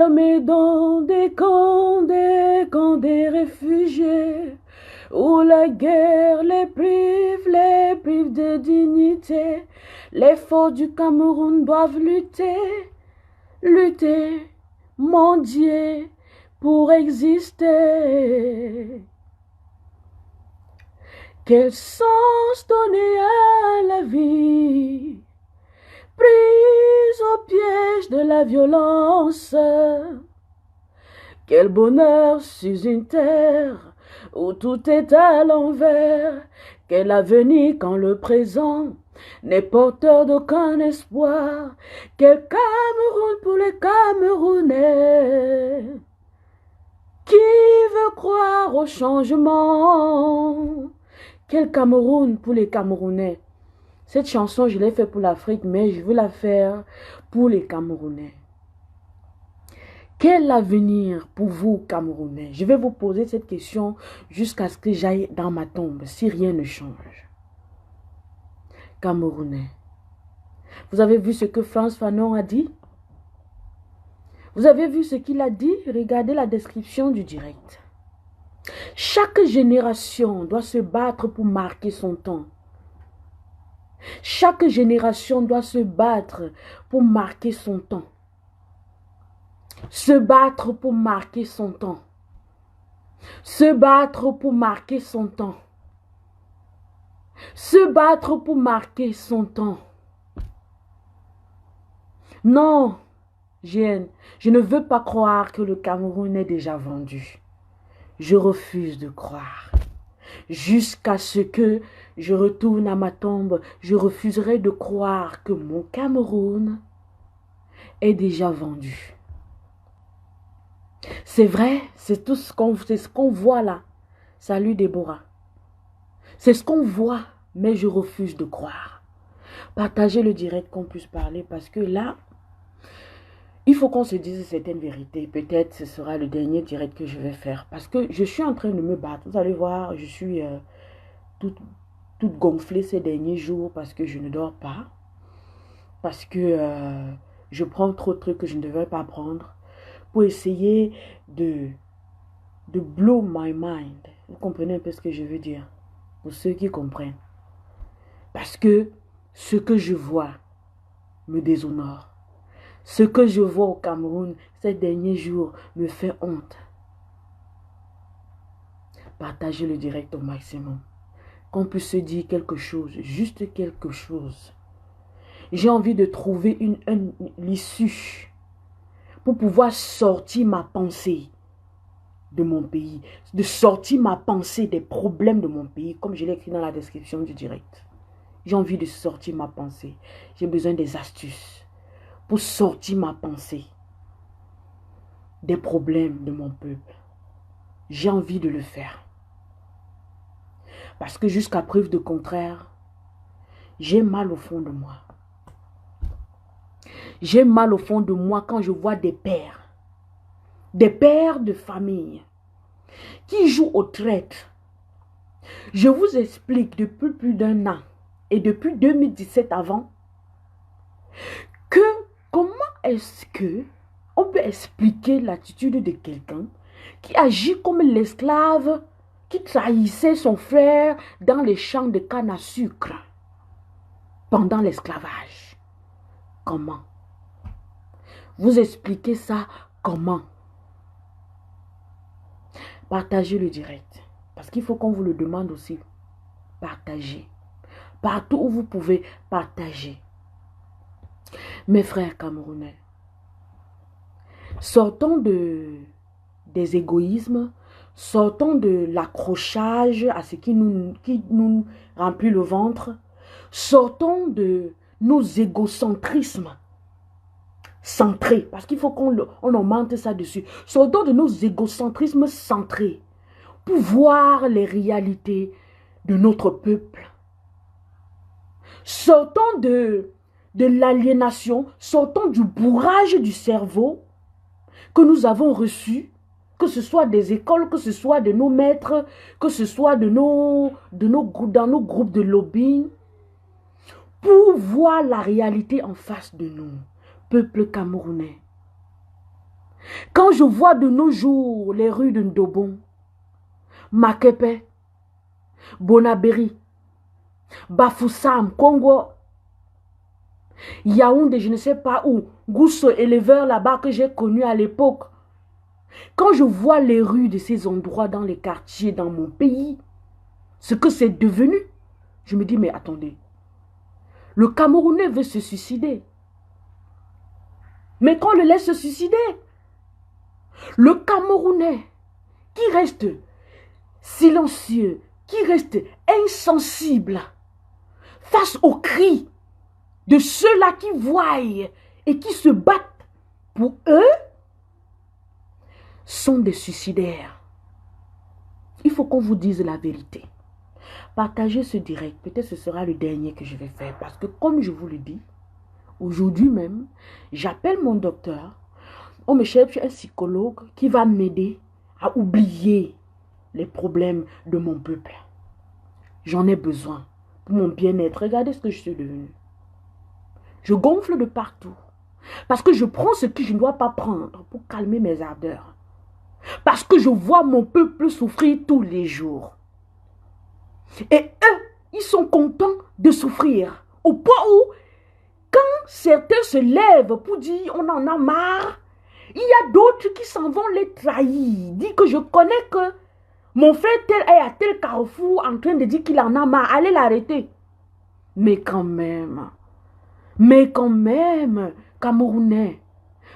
Mais dans des camps des réfugiés, où la guerre les prive de dignité, les forts du Cameroun doivent lutter, mendier pour exister. Quel sens donner à la vie, prise au piège de la violence? Quel bonheur sur une terre où tout est à l'envers. Quel avenir quand le présent n'est porteur d'aucun espoir. Quel Cameroun pour les Camerounais qui veut croire au changement. Quel Cameroun pour les Camerounais. Cette chanson, je l'ai faite pour l'Afrique, mais je veux la faire pour les Camerounais. Quel avenir pour vous, Camerounais? Je vais vous poser cette question jusqu'à ce que j'aille dans ma tombe, si rien ne change. Camerounais, vous avez vu ce que Frantz Fanon a dit? Vous avez vu ce qu'il a dit? Regardez la description du direct. Chaque génération doit se battre pour marquer son temps. Chaque génération doit se battre pour marquer son temps. Se battre pour marquer son temps. Se battre pour marquer son temps. Se battre pour marquer son temps. Non, Jeanne, je ne veux pas croire que le Cameroun est déjà vendu. Je refuse de croire. Jusqu'à ce que je retourne à ma tombe, je refuserai de croire que mon Cameroun est déjà vendu. C'est vrai, c'est tout ce qu'on voit là. Salut Déborah. C'est ce qu'on voit, mais je refuse de croire. Partagez le direct qu'on puisse parler parce que là, il faut qu'on se dise certaines vérités. Peut-être ce sera le dernier direct que je vais faire parce que je suis en train de me battre. Vous allez voir, je suis toute gonflée ces derniers jours parce que je ne dors pas. Parce que je prends trop de trucs que je ne devrais pas prendre pour essayer de blow my mind. Vous comprenez un peu ce que je veux dire? Pour ceux qui comprennent. Parce que ce que je vois me déshonore. Ce que je vois au Cameroun ces derniers jours me fait honte. Partagez le direct au maximum. Qu'on puisse se dire quelque chose, juste quelque chose. J'ai envie de trouver l'issue pour pouvoir sortir ma pensée de mon pays, de sortir ma pensée des problèmes de mon pays, comme je l'ai écrit dans la description du direct. J'ai envie de sortir ma pensée. J'ai besoin des astuces pour sortir ma pensée des problèmes de mon peuple. J'ai envie de le faire. Parce que jusqu'à preuve de contraire, j'ai mal au fond de moi. J'ai mal au fond de moi quand je vois des pères de famille qui jouent aux traites. Je vous explique depuis plus d'un an et depuis 2017 avant que comment est-ce que on peut expliquer l'attitude de quelqu'un qui agit comme l'esclave qui trahissait son frère dans les champs de canne à sucre pendant l'esclavage. Comment? Vous expliquez ça comment? Partagez le direct. Parce qu'il faut qu'on vous le demande aussi. Partagez. Partout où vous pouvez, partagez. Mes frères camerounais, sortons des égoïsmes, sortons de l'accrochage à ce qui nous remplit le ventre, sortons de nos égocentrismes centrés, parce qu'il faut qu'on augmente ça dessus. Sortons de nos égocentrismes centrés pour voir les réalités de notre peuple. Sortons de l'aliénation, sortons du bourrage du cerveau que nous avons reçu, que ce soit des écoles, que ce soit de nos maîtres, que ce soit dans nos groupes de lobbying, pour voir la réalité en face de nous, peuple camerounais. Quand je vois de nos jours les rues de Ndobon, Makepe, Bonaberi, Bafoussam, Congo, Yaoundé, je ne sais pas où, Gousso, éleveur là-bas que j'ai connu à l'époque. Quand je vois les rues de ces endroits dans les quartiers, dans mon pays, ce que c'est devenu, je me dis, mais attendez, le Camerounais veut se suicider. Mais qu'on le laisse se suicider. Le Camerounais qui reste silencieux, qui reste insensible face aux cris de ceux-là qui voient et qui se battent pour eux, sont des suicidaires. Il faut qu'on vous dise la vérité. Partagez ce direct. Peut-être ce sera le dernier que je vais faire. Parce que comme je vous le dis, aujourd'hui même, j'appelle mon docteur. On me cherche un psychologue qui va m'aider à oublier les problèmes de mon peuple. J'en ai besoin pour mon bien-être. Regardez ce que je suis devenue. Je gonfle de partout. Parce que je prends ce que je ne dois pas prendre pour calmer mes ardeurs. Parce que je vois mon peuple souffrir tous les jours. Et eux, ils sont contents de souffrir. Au point où, quand certains se lèvent pour dire on en a marre, il y a d'autres qui s'en vont les trahir. Dit que je connais que mon frère tel est à tel carrefour en train de dire qu'il en a marre. Allez l'arrêter. Mais quand même, Camerounais,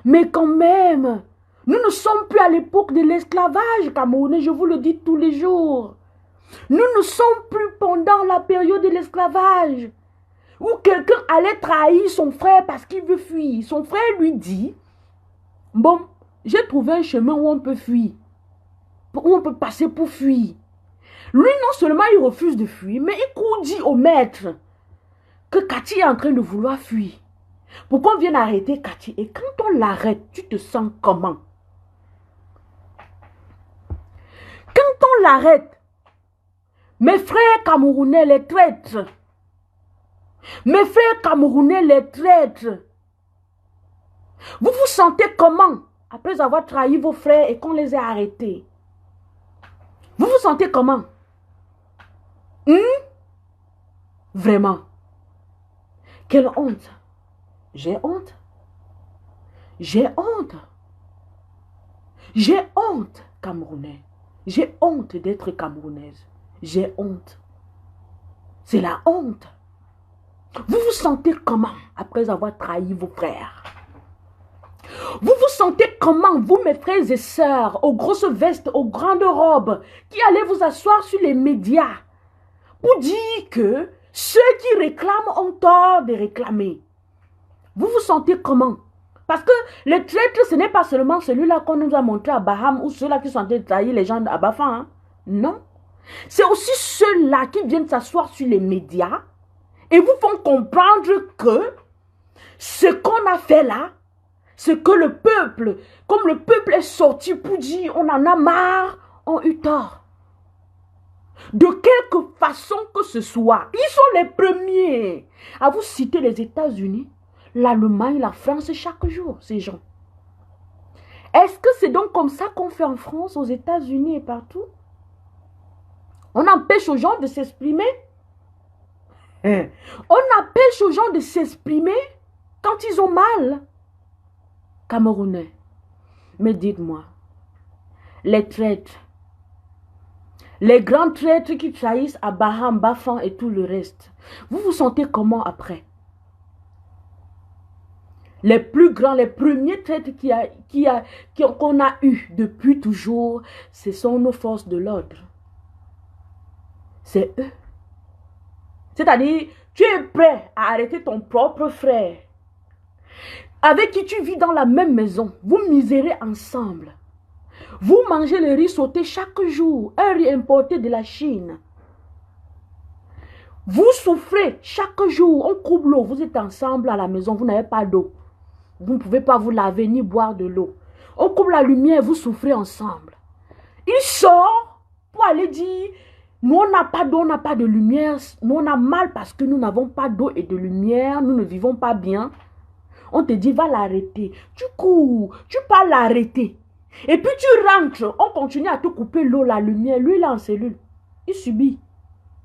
mais quand même, nous ne sommes plus à l'époque de l'esclavage camerounais, je vous le dis tous les jours. Nous ne sommes plus pendant la période de l'esclavage où quelqu'un allait trahir son frère parce qu'il veut fuir. Son frère lui dit, bon, j'ai trouvé un chemin où on peut fuir, où on peut passer pour fuir. Lui, non seulement il refuse de fuir, mais il dit au maître que Cathy est en train de vouloir fuir. Pour qu'on vienne arrêter Cathy. Et quand on l'arrête, tu te sens comment? Quand on l'arrête, mes frères camerounais, les traîtres, mes frères camerounais, les traîtres, vous vous sentez comment après avoir trahi vos frères et qu'on les ait arrêtés? Vous vous sentez comment? Vraiment. Quelle honte. J'ai honte. J'ai honte. J'ai honte, Camerounais. J'ai honte d'être camerounaise. J'ai honte. C'est la honte. Vous vous sentez comment après avoir trahi vos frères? Vous vous sentez comment, vous mes frères et sœurs, aux grosses vestes, aux grandes robes, qui allez vous asseoir sur les médias pour dire que ceux qui réclament ont tort de réclamer? Vous vous sentez comment? Parce que les traîtres, ce n'est pas seulement celui-là qu'on nous a montré à Baham ou ceux-là qui sont en train de trahir les gens à Bafan. Hein? Non. C'est aussi ceux-là qui viennent s'asseoir sur les médias et vous font comprendre que ce qu'on a fait là, ce que le peuple, comme le peuple est sorti pour dire on en a marre, ont eu tort. De quelque façon que ce soit, ils sont les premiers à vous citer les États-Unis, l'Allemagne, la France chaque jour, ces gens. Est-ce que c'est donc comme ça qu'on fait en France, aux États-Unis et partout? On empêche aux gens de s'exprimer. On empêche aux gens de s'exprimer quand ils ont mal. Camerounais, mais dites-moi, les traîtres, les grands traîtres qui trahissent à Baham, Bafan et tout le reste, vous vous sentez comment après? Les plus grands, les premiers traîtres qu'on a eu depuis toujours, ce sont nos forces de l'ordre. C'est eux. C'est-à-dire, tu es prêt à arrêter ton propre frère, avec qui tu vis dans la même maison. Vous misérez ensemble. Vous mangez le riz sauté chaque jour, un riz importé de la Chine. Vous souffrez chaque jour, on coupe l'eau, vous êtes ensemble à la maison, vous n'avez pas d'eau. Vous ne pouvez pas vous laver ni boire de l'eau. On coupe la lumière, vous souffrez ensemble. Il sort pour aller dire, nous on n'a pas d'eau, on n'a pas de lumière, nous on a mal parce que nous n'avons pas d'eau et de lumière, nous ne vivons pas bien. On te dit, va l'arrêter. Tu cours, tu pars l'arrêter. Et puis tu rentres, on continue à te couper l'eau, la lumière. Lui, il est en cellule. Il subit.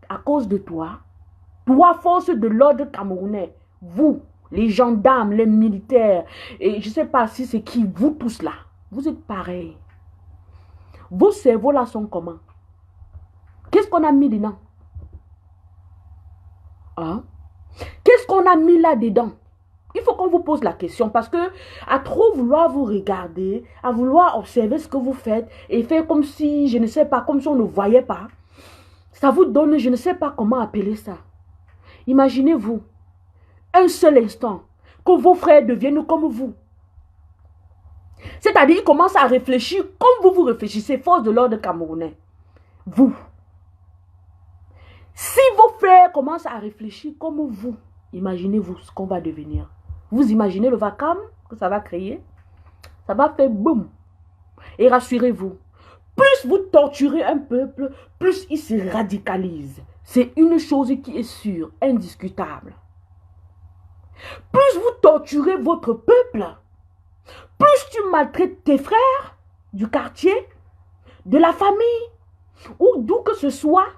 À cause de toi, force de l'ordre camerounais, vous, les gendarmes, les militaires, et je ne sais pas si c'est qui, vous tous là, vous êtes pareils. Vos cerveaux là sont comment? Qu'est-ce qu'on a mis dedans? Hein? Qu'est-ce qu'on a mis là-dedans? Il faut qu'on vous pose la question parce que à trop vouloir vous regarder, à vouloir observer ce que vous faites et faire comme si, je ne sais pas, comme si on ne voyait pas, ça vous donne, je ne sais pas comment appeler ça. Imaginez-vous, un seul instant, que vos frères deviennent comme vous. C'est-à-dire, ils commencent à réfléchir comme vous réfléchissez, force de l'ordre camerounais. Vous. Si vos frères commencent à réfléchir comme vous, imaginez-vous ce qu'on va devenir. Vous imaginez le vacarme que ça va créer? Ça va faire boum. Et rassurez-vous, plus vous torturez un peuple, plus il se radicalise. C'est une chose qui est sûre, indiscutable. Plus vous torturez votre peuple, plus tu maltraites tes frères du quartier, de la famille, ou d'où que ce soit,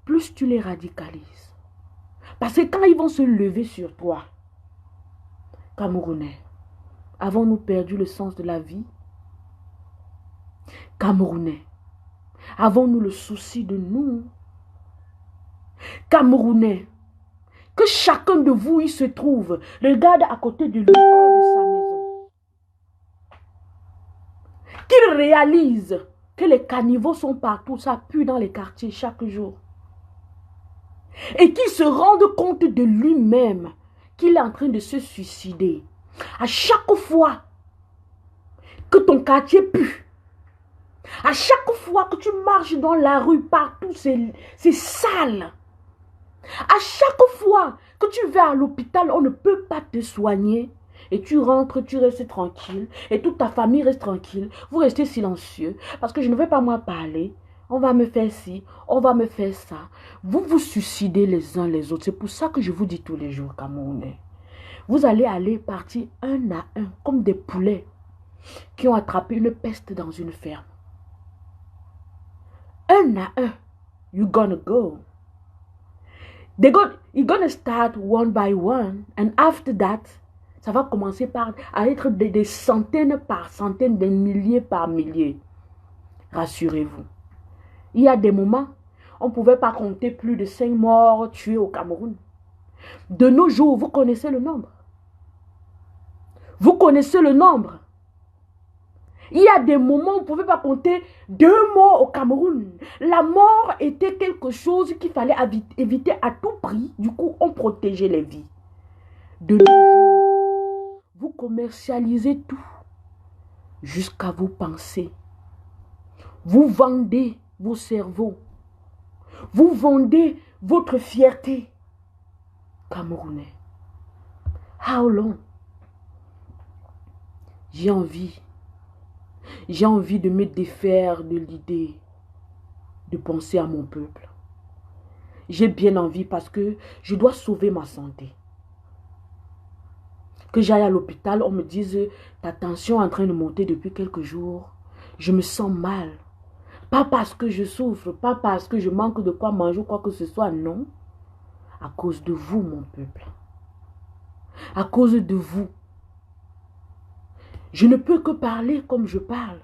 plus tu les radicalises. Parce que quand ils vont se lever sur toi, Camerounais, avons-nous perdu le sens de la vie? Camerounais, avons-nous le souci de nous? Camerounais, que chacun de vous, il se trouve, regarde à côté de lui, hors de sa maison. Qu'il réalise que les caniveaux sont partout, ça pue dans les quartiers chaque jour. Et qu'il se rende compte de lui-même qu'il est en train de se suicider. À chaque fois que ton quartier pue, à chaque fois que tu marches dans la rue, partout c'est sale. À chaque fois que tu vas à l'hôpital, on ne peut pas te soigner. Et tu rentres, tu restes tranquille. Et toute ta famille reste tranquille. Vous restez silencieux. Parce que je ne vais pas moi parler. On va me faire ci, on va me faire ça. Vous vous suicidez les uns les autres. C'est pour ça que je vous dis tous les jours, Camerounais. Vous allez aller partir un à un, comme des poulets qui ont attrapé une peste dans une ferme. Un à un, you're gonna go. You're gonna start one by one. And after that, ça va commencer à être des centaines par centaines, des milliers par milliers. Rassurez-vous. Il y a des moments, on ne pouvait pas compter plus de 5 morts tués au Cameroun. De nos jours, vous connaissez le nombre. Vous connaissez le nombre. Il y a des moments où on ne pouvait pas compter 2 morts au Cameroun. La mort était quelque chose qu'il fallait éviter à tout prix. Du coup, on protégeait les vies. De nos jours, vous commercialisez tout jusqu'à vos pensées. Vous vendez vos cerveaux. Vous vendez votre fierté. Camerounais. How long? J'ai envie de me défaire de l'idée de penser à mon peuple. J'ai bien envie parce que je dois sauver ma santé. Que j'aille à l'hôpital, on me dise ta tension est en train de monter depuis quelques jours. Je me sens mal. Pas parce que je souffre, pas parce que je manque de quoi manger ou quoi que ce soit, non. À cause de vous, mon peuple. À cause de vous. Je ne peux que parler comme je parle.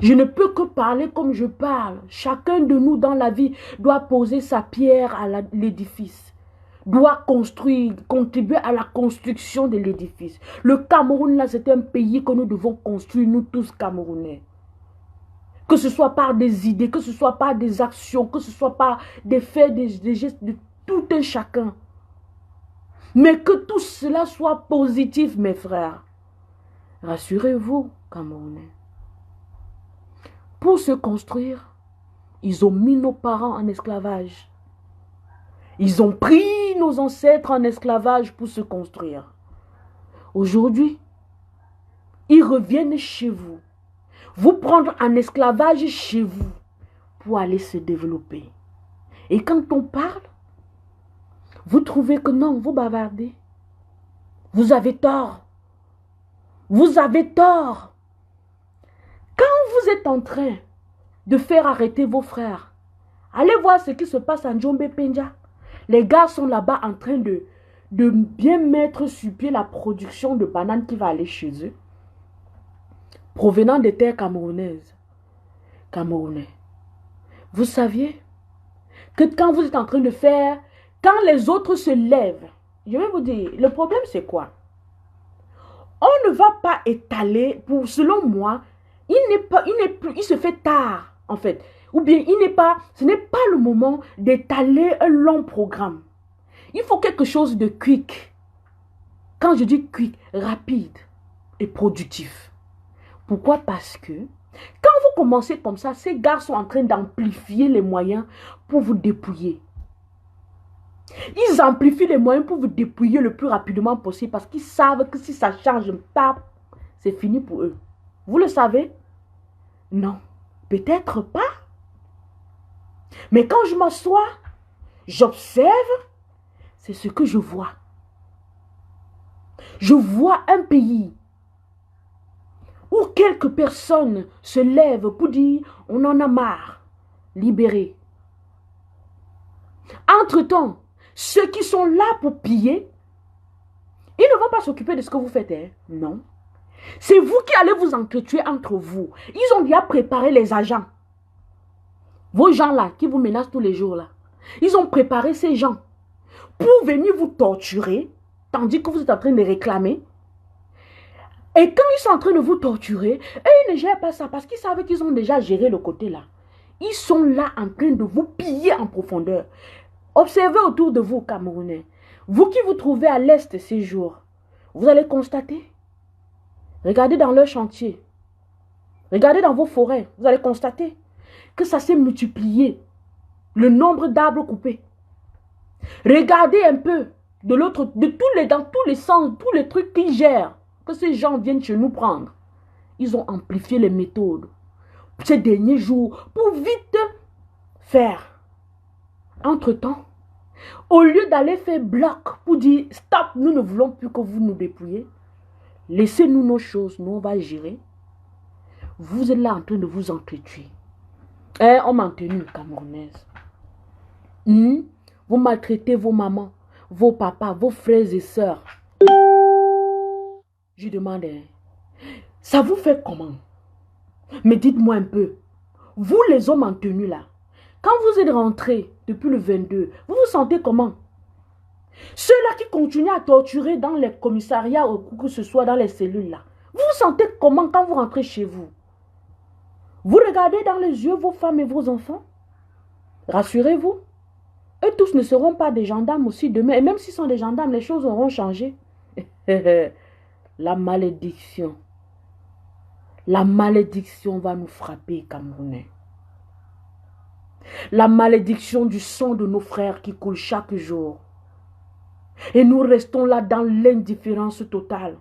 Je ne peux que parler comme je parle. Chacun de nous dans la vie doit poser sa pierre à l'édifice. Doit construire, contribuer à la construction de l'édifice. Le Cameroun, là, c'est un pays que nous devons construire, nous tous Camerounais. Que ce soit par des idées, que ce soit par des actions, que ce soit par des faits, des gestes de tout un chacun. Mais que tout cela soit positif, mes frères. Rassurez-vous, Camerounais. Pour se construire, ils ont mis nos parents en esclavage. Ils ont pris nos ancêtres en esclavage pour se construire. Aujourd'hui, ils reviennent chez vous. Vous prendre en esclavage chez vous pour aller se développer. Et quand on parle, vous trouvez que non, vous bavardez. Vous avez tort. Vous avez tort. Quand vous êtes en train de faire arrêter vos frères, allez voir ce qui se passe en Djombe-Penja. Les gars sont là-bas en train de bien mettre sur pied la production de bananes qui va aller chez eux, provenant des terres camerounaises. Camerounais. Vous saviez que quand vous êtes en train de faire, quand les autres se lèvent, je vais vous dire, le problème c'est quoi? On ne va pas étaler, selon moi, il se fait tard, en fait. Ou bien, ce n'est pas le moment d'étaler un long programme. Il faut quelque chose de quick. Quand je dis quick, rapide et productif. Pourquoi? Parce que quand vous commencez comme ça, ces gars sont en train d'amplifier les moyens pour vous dépouiller. Ils amplifient les moyens pour vous dépouiller le plus rapidement possible parce qu'ils savent que si ça change, c'est fini pour eux. Vous le savez? Non, peut-être pas. Mais quand je m'assois, j'observe, c'est ce que je vois. Je vois un pays où quelques personnes se lèvent pour dire on en a marre, libérés. Entre-temps, ceux qui sont là pour piller, ils ne vont pas s'occuper de ce que vous faites, hein? Non. C'est vous qui allez vous entretuer entre vous. Ils ont déjà préparé les agents. Vos gens là, qui vous menacent tous les jours là. Ils ont préparé ces gens pour venir vous torturer, tandis que vous êtes en train de réclamer. Et quand ils sont en train de vous torturer, eux, ils ne gèrent pas ça parce qu'ils savent qu'ils ont déjà géré le côté là. Ils sont là en train de vous piller en profondeur. Observez autour de vous, Camerounais. Vous qui vous trouvez à l'est ces jours, vous allez constater. Regardez dans leur chantier. Regardez dans vos forêts. Vous allez constater que ça s'est multiplié. Le nombre d'arbres coupés. Regardez un peu dans tous les sens, tous les trucs qu'ils gèrent, que ces gens viennent chez nous prendre. Ils ont amplifié les méthodes ces derniers jours pour vite faire. Entre-temps, au lieu d'aller faire bloc pour dire stop, nous ne voulons plus que vous nous dépouillez, laissez-nous nos choses, nous on va gérer. Vous êtes là en train de vous entretuer. On m'a tenu camerounaise. Vous maltraitez vos mamans, vos papas, vos frères et sœurs. Je demande, ça vous fait comment? Mais dites-moi un peu, vous les hommes en tenue là, quand vous êtes rentrés depuis le 22, vous vous sentez comment? Ceux-là qui continuent à torturer dans les commissariats ou que ce soit dans les cellules là, vous vous sentez comment quand vous rentrez chez vous? Vous regardez dans les yeux vos femmes et vos enfants? Rassurez-vous, eux tous ne seront pas des gendarmes aussi demain. Et même s'ils sont des gendarmes, les choses auront changé. La malédiction. La malédiction va nous frapper, Camerounais. La malédiction du sang de nos frères qui coule chaque jour. Et nous restons là dans l'indifférence totale.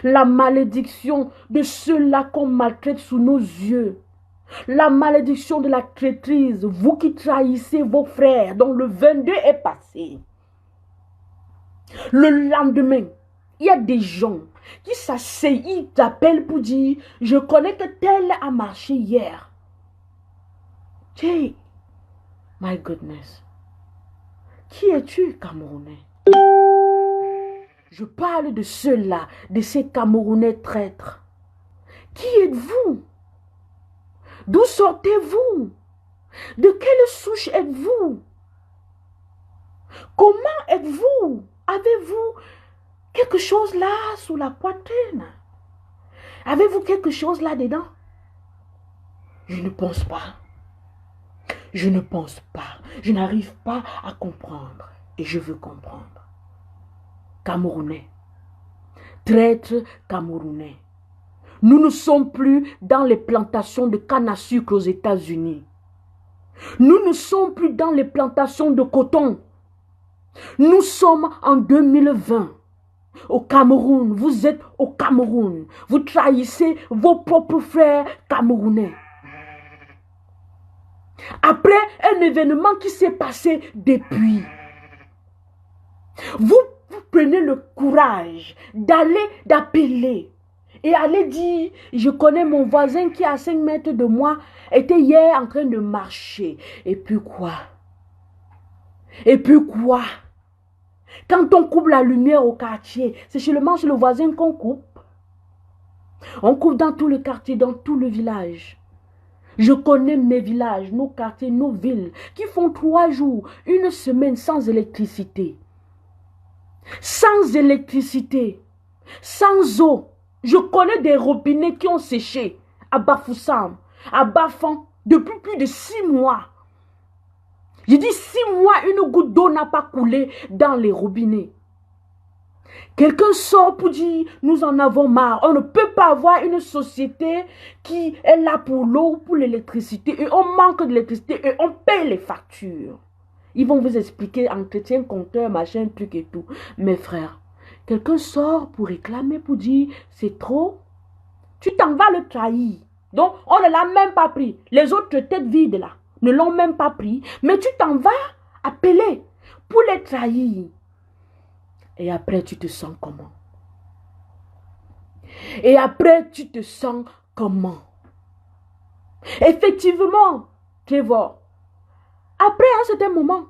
La malédiction de ceux-là qu'on maltraite sous nos yeux. La malédiction de la traîtrise, vous qui trahissez vos frères, dont le 22 est passé. Le lendemain, il y a des gens qui s'asseyent, ils t'appellent pour dire, je connais que tel a marché hier. Hey, my goodness. Qui es-tu, Camerounais? Je parle de ceux-là, de ces Camerounais traîtres. Qui êtes-vous? D'où sortez-vous? De quelle souche êtes-vous? Comment êtes-vous? Avez-vous quelque chose là sous la poitrine? Avez-vous quelque chose là-dedans? Je ne pense pas. Je ne pense pas. Je n'arrive pas à comprendre. Et je veux comprendre. Camerounais. Traîtres camerounais. Nous ne sommes plus dans les plantations de canne à sucre aux États-Unis. Nous ne sommes plus dans les plantations de coton. Nous sommes en 2020. Au Cameroun, vous êtes au Cameroun. Vous trahissez vos propres frères camerounais. Après un événement qui s'est passé depuis, vous prenez le courage d'appeler et aller dire, je connais mon voisin qui est à 5 mètres de moi, était hier en train de marcher. Et puis quoi? Et puis quoi? Quand on coupe la lumière au quartier, c'est seulement chez le voisin qu'on coupe. On coupe dans tout le quartier, dans tout le village. Je connais mes villages, nos quartiers, nos villes, qui font 3 jours, 1 semaine sans électricité. Sans électricité, sans eau. Je connais des robinets qui ont séché à Bafoussam, à Bafan, depuis plus de 6 mois. J'ai dit 6 mois, une goutte d'eau n'a pas coulé dans les robinets. Quelqu'un sort pour dire, nous en avons marre. On ne peut pas avoir une société qui est là pour l'eau, pour l'électricité. Et on manque d'électricité et on paye les factures. Ils vont vous expliquer entretien, compteur, machin, truc et tout. Mes frères, quelqu'un sort pour réclamer, pour dire, c'est trop. Tu t'en vas le trahir. Donc, on ne l'a même pas pris. Les autres têtes vides là ne l'ont même pas pris. Mais tu t'en vas appeler pour les trahir. Et après, tu te sens comment? Et après, tu te sens comment? Effectivement, Trevor, après un certain moment,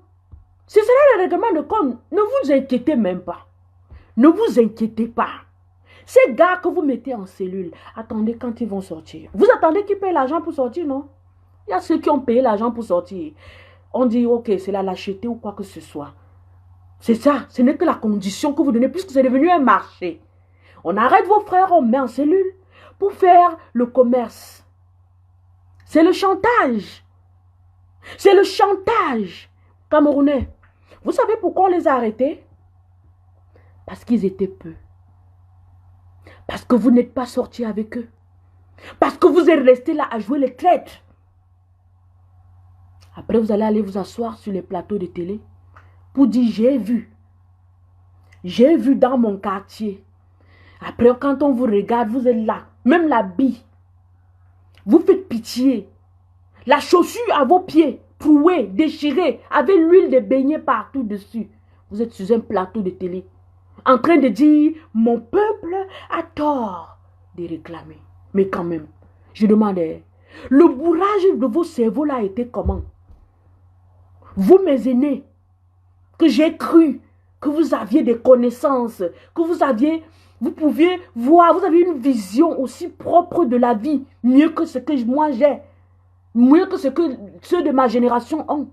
ce sera le règlement de compte. Ne vous inquiétez même pas. Ne vous inquiétez pas. Ces gars que vous mettez en cellule, attendez quand ils vont sortir. Vous attendez qu'ils payent l'argent pour sortir, non? Il y a ceux qui ont payé l'argent pour sortir. On dit, ok, c'est la lâcheté ou quoi que ce soit. C'est ça, ce n'est que la condition que vous donnez, puisque c'est devenu un marché. On arrête vos frères, on met en cellule pour faire le commerce. C'est le chantage. C'est le chantage. Camerounais, vous savez pourquoi on les a arrêtés? Parce qu'ils étaient peu. Parce que vous n'êtes pas sortis avec eux. Parce que vous êtes restés là à jouer les traîtres. Après, vous allez aller vous asseoir sur les plateaux de télé pour dire, j'ai vu. J'ai vu dans mon quartier. Après, quand on vous regarde, vous êtes là. Même l'habit. Vous faites pitié. La chaussure à vos pieds, trouée, déchirée, avec l'huile de beignet partout dessus. Vous êtes sur un plateau de télé. En train de dire, mon peuple a tort de réclamer. Mais quand même, je demandais, le bourrage de vos cerveaux là était comment? Vous, mes aînés, que j'ai cru que vous aviez des connaissances, que vous pouviez voir, vous avez une vision aussi propre de la vie, mieux que ce que moi j'ai, mieux que ce que ceux de ma génération ont.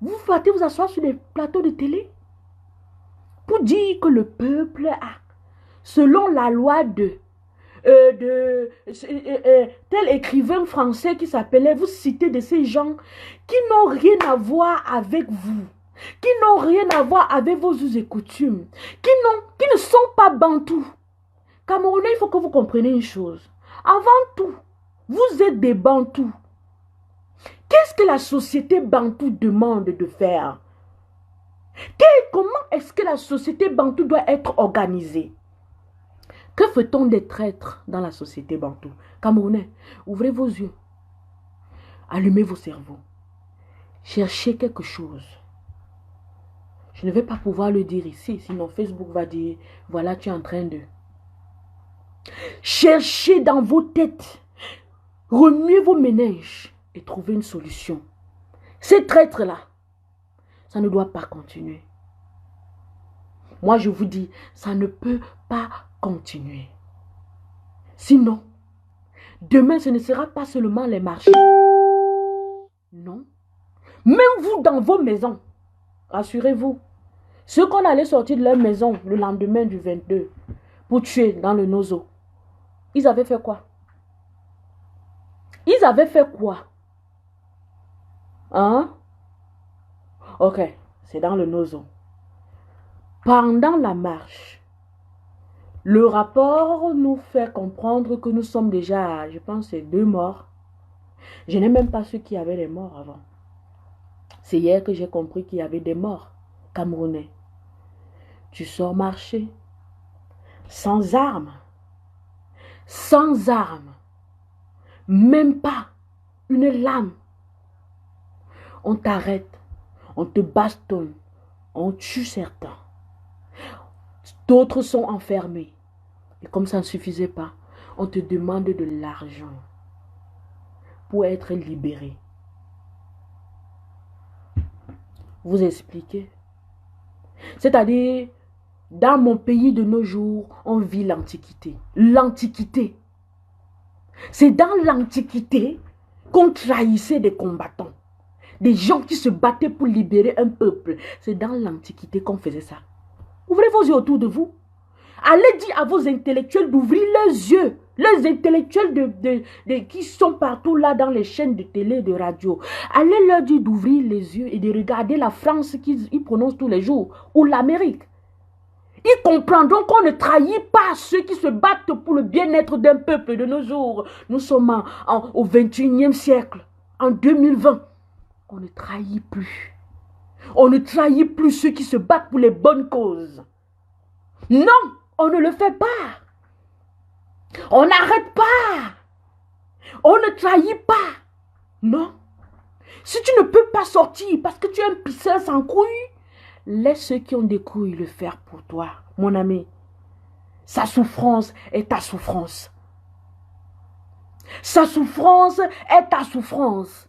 Vous partez vous asseoir sur les plateaux de télé pour dire que le peuple a, selon la loi de tel écrivain français qui s'appelait, vous citez de ces gens qui n'ont rien à voir avec vous, qui n'ont rien à voir avec vos us et coutumes, qui ne sont pas bantous. Camerounais, il faut que vous compreniez une chose. Avant tout, vous êtes des bantous. Qu'est-ce que la société bantou demande de faire? Comment est-ce que la société bantou doit être organisée? Que fait-on des traîtres dans la société bantou? Camerounais, ouvrez vos yeux. Allumez vos cerveaux. Cherchez quelque chose. Je ne vais pas pouvoir le dire ici, sinon Facebook va dire, voilà, tu es en train de... Cherchez dans vos têtes. Remuez vos méninges et trouvez une solution. Ces traîtres-là, ça ne doit pas continuer. Moi, je vous dis, ça ne peut pas continuer. Sinon, demain, ce ne sera pas seulement les marchés. Non. Même vous, dans vos maisons, rassurez-vous, ceux qu'on allait sortir de leur maison le lendemain du 22 pour tuer dans le Nozo, ils avaient fait quoi? Ils avaient fait quoi? Hein? Ok, c'est dans le Nozo. Pendant la marche, le rapport nous fait comprendre que nous sommes déjà, je pense, 2 morts. Je n'ai même pas su qu'il y avait des morts avant. C'est hier que j'ai compris qu'il y avait des morts camerounais. Tu sors marcher sans armes. Sans armes. Même pas une lame. On t'arrête. On te bastonne. On tue certains. D'autres sont enfermés. Et comme ça ne suffisait pas, on te demande de l'argent pour être libéré. Vous expliquez? C'est-à-dire, dans mon pays de nos jours, on vit l'Antiquité. L'Antiquité. C'est dans l'Antiquité qu'on trahissait des combattants. Des gens qui se battaient pour libérer un peuple. C'est dans l'Antiquité qu'on faisait ça. Ouvrez vos yeux autour de vous. Allez dire à vos intellectuels d'ouvrir leurs yeux. Les intellectuels qui sont partout là dans les chaînes de télé et de radio. Allez leur dire d'ouvrir les yeux et de regarder la France qu'ils prononcent tous les jours. Ou l'Amérique. Ils comprendront qu'on ne trahit pas ceux qui se battent pour le bien-être d'un peuple de nos jours. Nous sommes au 21e siècle, en 2020. On ne trahit plus. On ne trahit plus ceux qui se battent pour les bonnes causes. Non, on ne le fait pas. On n'arrête pas. On ne trahit pas. Non. Si tu ne peux pas sortir parce que tu es un pisseur sans couilles, laisse ceux qui ont des couilles le faire pour toi, mon ami. Sa souffrance est ta souffrance. Sa souffrance est ta souffrance.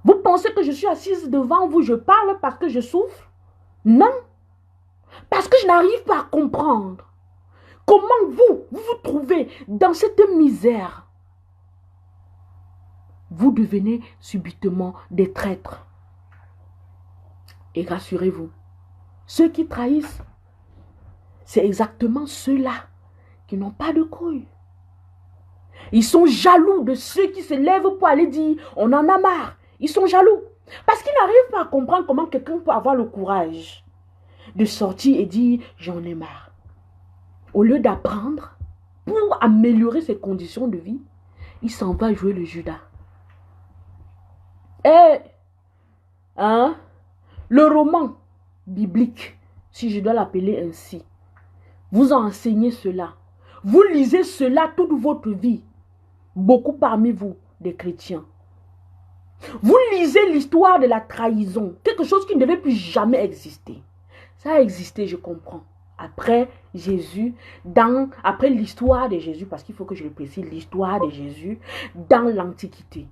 Vous pensez que je suis assise devant vous, je parle parce que je souffre? Non. Parce que je n'arrive pas à comprendre comment vous trouvez dans cette misère. Vous devenez subitement des traîtres. Et rassurez-vous, ceux qui trahissent, c'est exactement ceux-là qui n'ont pas de couilles. Ils sont jaloux de ceux qui se lèvent pour aller dire « on en a marre ». Ils sont jaloux. Parce qu'ils n'arrivent pas à comprendre comment quelqu'un peut avoir le courage de sortir et dire « j'en ai marre ». Au lieu d'apprendre pour améliorer ses conditions de vie, il s'en va jouer le Judas. Et, le roman biblique, si je dois l'appeler ainsi, vous a enseigné cela. Vous lisez cela toute votre vie. Beaucoup parmi vous, des chrétiens. Vous lisez l'histoire de la trahison. Quelque chose qui ne devait plus jamais exister. Ça a existé, je comprends. Après Jésus, après l'histoire de Jésus, parce qu'il faut que je le précise, l'histoire de Jésus dans l'Antiquité.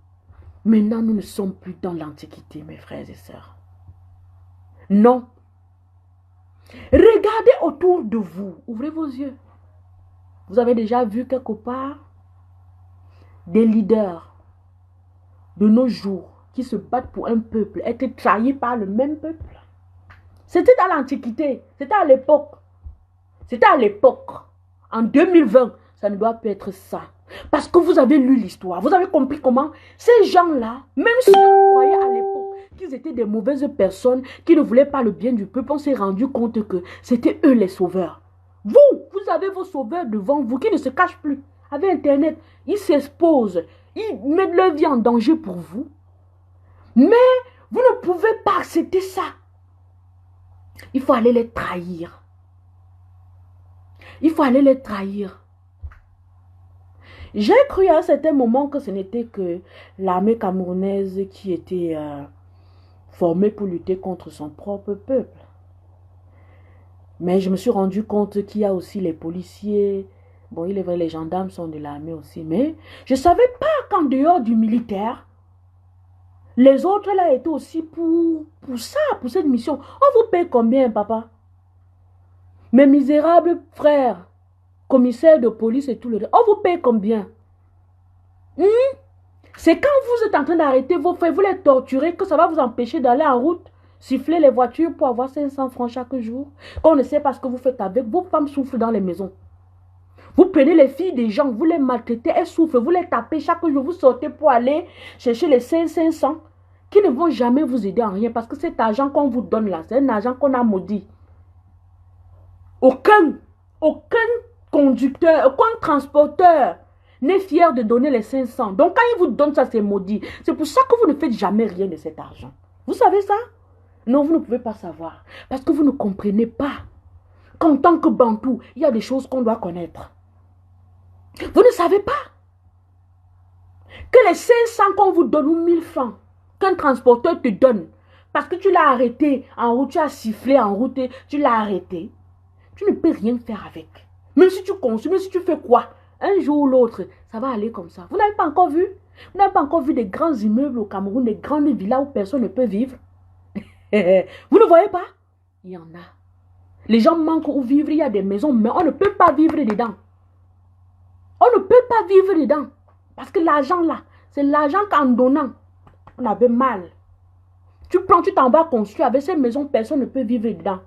Maintenant, nous ne sommes plus dans l'Antiquité, mes frères et sœurs. Non. Regardez autour de vous. Ouvrez vos yeux. Vous avez déjà vu quelque part des leaders de nos jours qui se battent pour un peuple, être trahis par le même peuple. C'était dans l'Antiquité. C'était à l'époque. C'était à l'époque. En 2020, ça ne doit plus être ça. Parce que vous avez lu l'histoire. Vous avez compris comment ces gens-là, même si on croyait à l'époque qu'ils étaient des mauvaises personnes, qui ne voulaient pas le bien du peuple, on s'est rendu compte que c'était eux les sauveurs. Vous avez vos sauveurs devant vous qui ne se cachent plus. Avec Internet, ils s'exposent. Ils mettent leur vie en danger pour vous. Mais vous ne pouvez pas accepter ça. Il faut aller les trahir. Il faut aller les trahir. J'ai cru à un certain moment que ce n'était que l'armée camerounaise qui était formée pour lutter contre son propre peuple. Mais je me suis rendu compte qu'il y a aussi les policiers. Bon, il est vrai, les gendarmes sont de l'armée aussi. Mais je ne savais pas qu'en dehors du militaire, les autres là étaient aussi pour ça, pour cette mission. On vous paye combien, papa? Mes misérables frères, commissaires de police et tout le reste, on vous paye combien? C'est quand vous êtes en train d'arrêter vos frères, vous les torturez, que ça va vous empêcher d'aller en route, siffler les voitures pour avoir 500 francs chaque jour. Quand on ne sait pas ce que vous faites avec, vos femmes souffrent dans les maisons. Vous prenez les filles des gens, vous les maltraitez, elles souffrent, vous les tapez chaque jour, vous sortez pour aller chercher les 500 qui ne vont jamais vous aider en rien parce que cet argent qu'on vous donne là, c'est un argent qu'on a maudit. Aucun conducteur, aucun transporteur n'est fier de donner les 500. Donc quand il vous donne ça, c'est maudit. C'est pour ça que vous ne faites jamais rien de cet argent. Vous savez ça? Non, vous ne pouvez pas savoir. Parce que vous ne comprenez pas qu'en tant que Bantou, il y a des choses qu'on doit connaître. Vous ne savez pas que les 500 qu'on vous donne ou 1000 francs qu'un transporteur te donne parce que tu l'as arrêté en route, tu as sifflé en route, tu l'as arrêté. Tu ne peux rien faire avec. Même si tu consommes, même si tu fais quoi, un jour ou l'autre, ça va aller comme ça. Vous n'avez pas encore vu? Vous n'avez pas encore vu des grands immeubles au Cameroun, des grandes villas où personne ne peut vivre? Vous ne voyez pas? Il y en a. Les gens manquent où vivre, il y a des maisons, mais on ne peut pas vivre dedans. On ne peut pas vivre dedans. Parce que l'argent là, c'est l'argent qu'en donnant, on avait mal. Tu prends, tu t'en vas construire avec ces maisons, personne ne peut vivre dedans.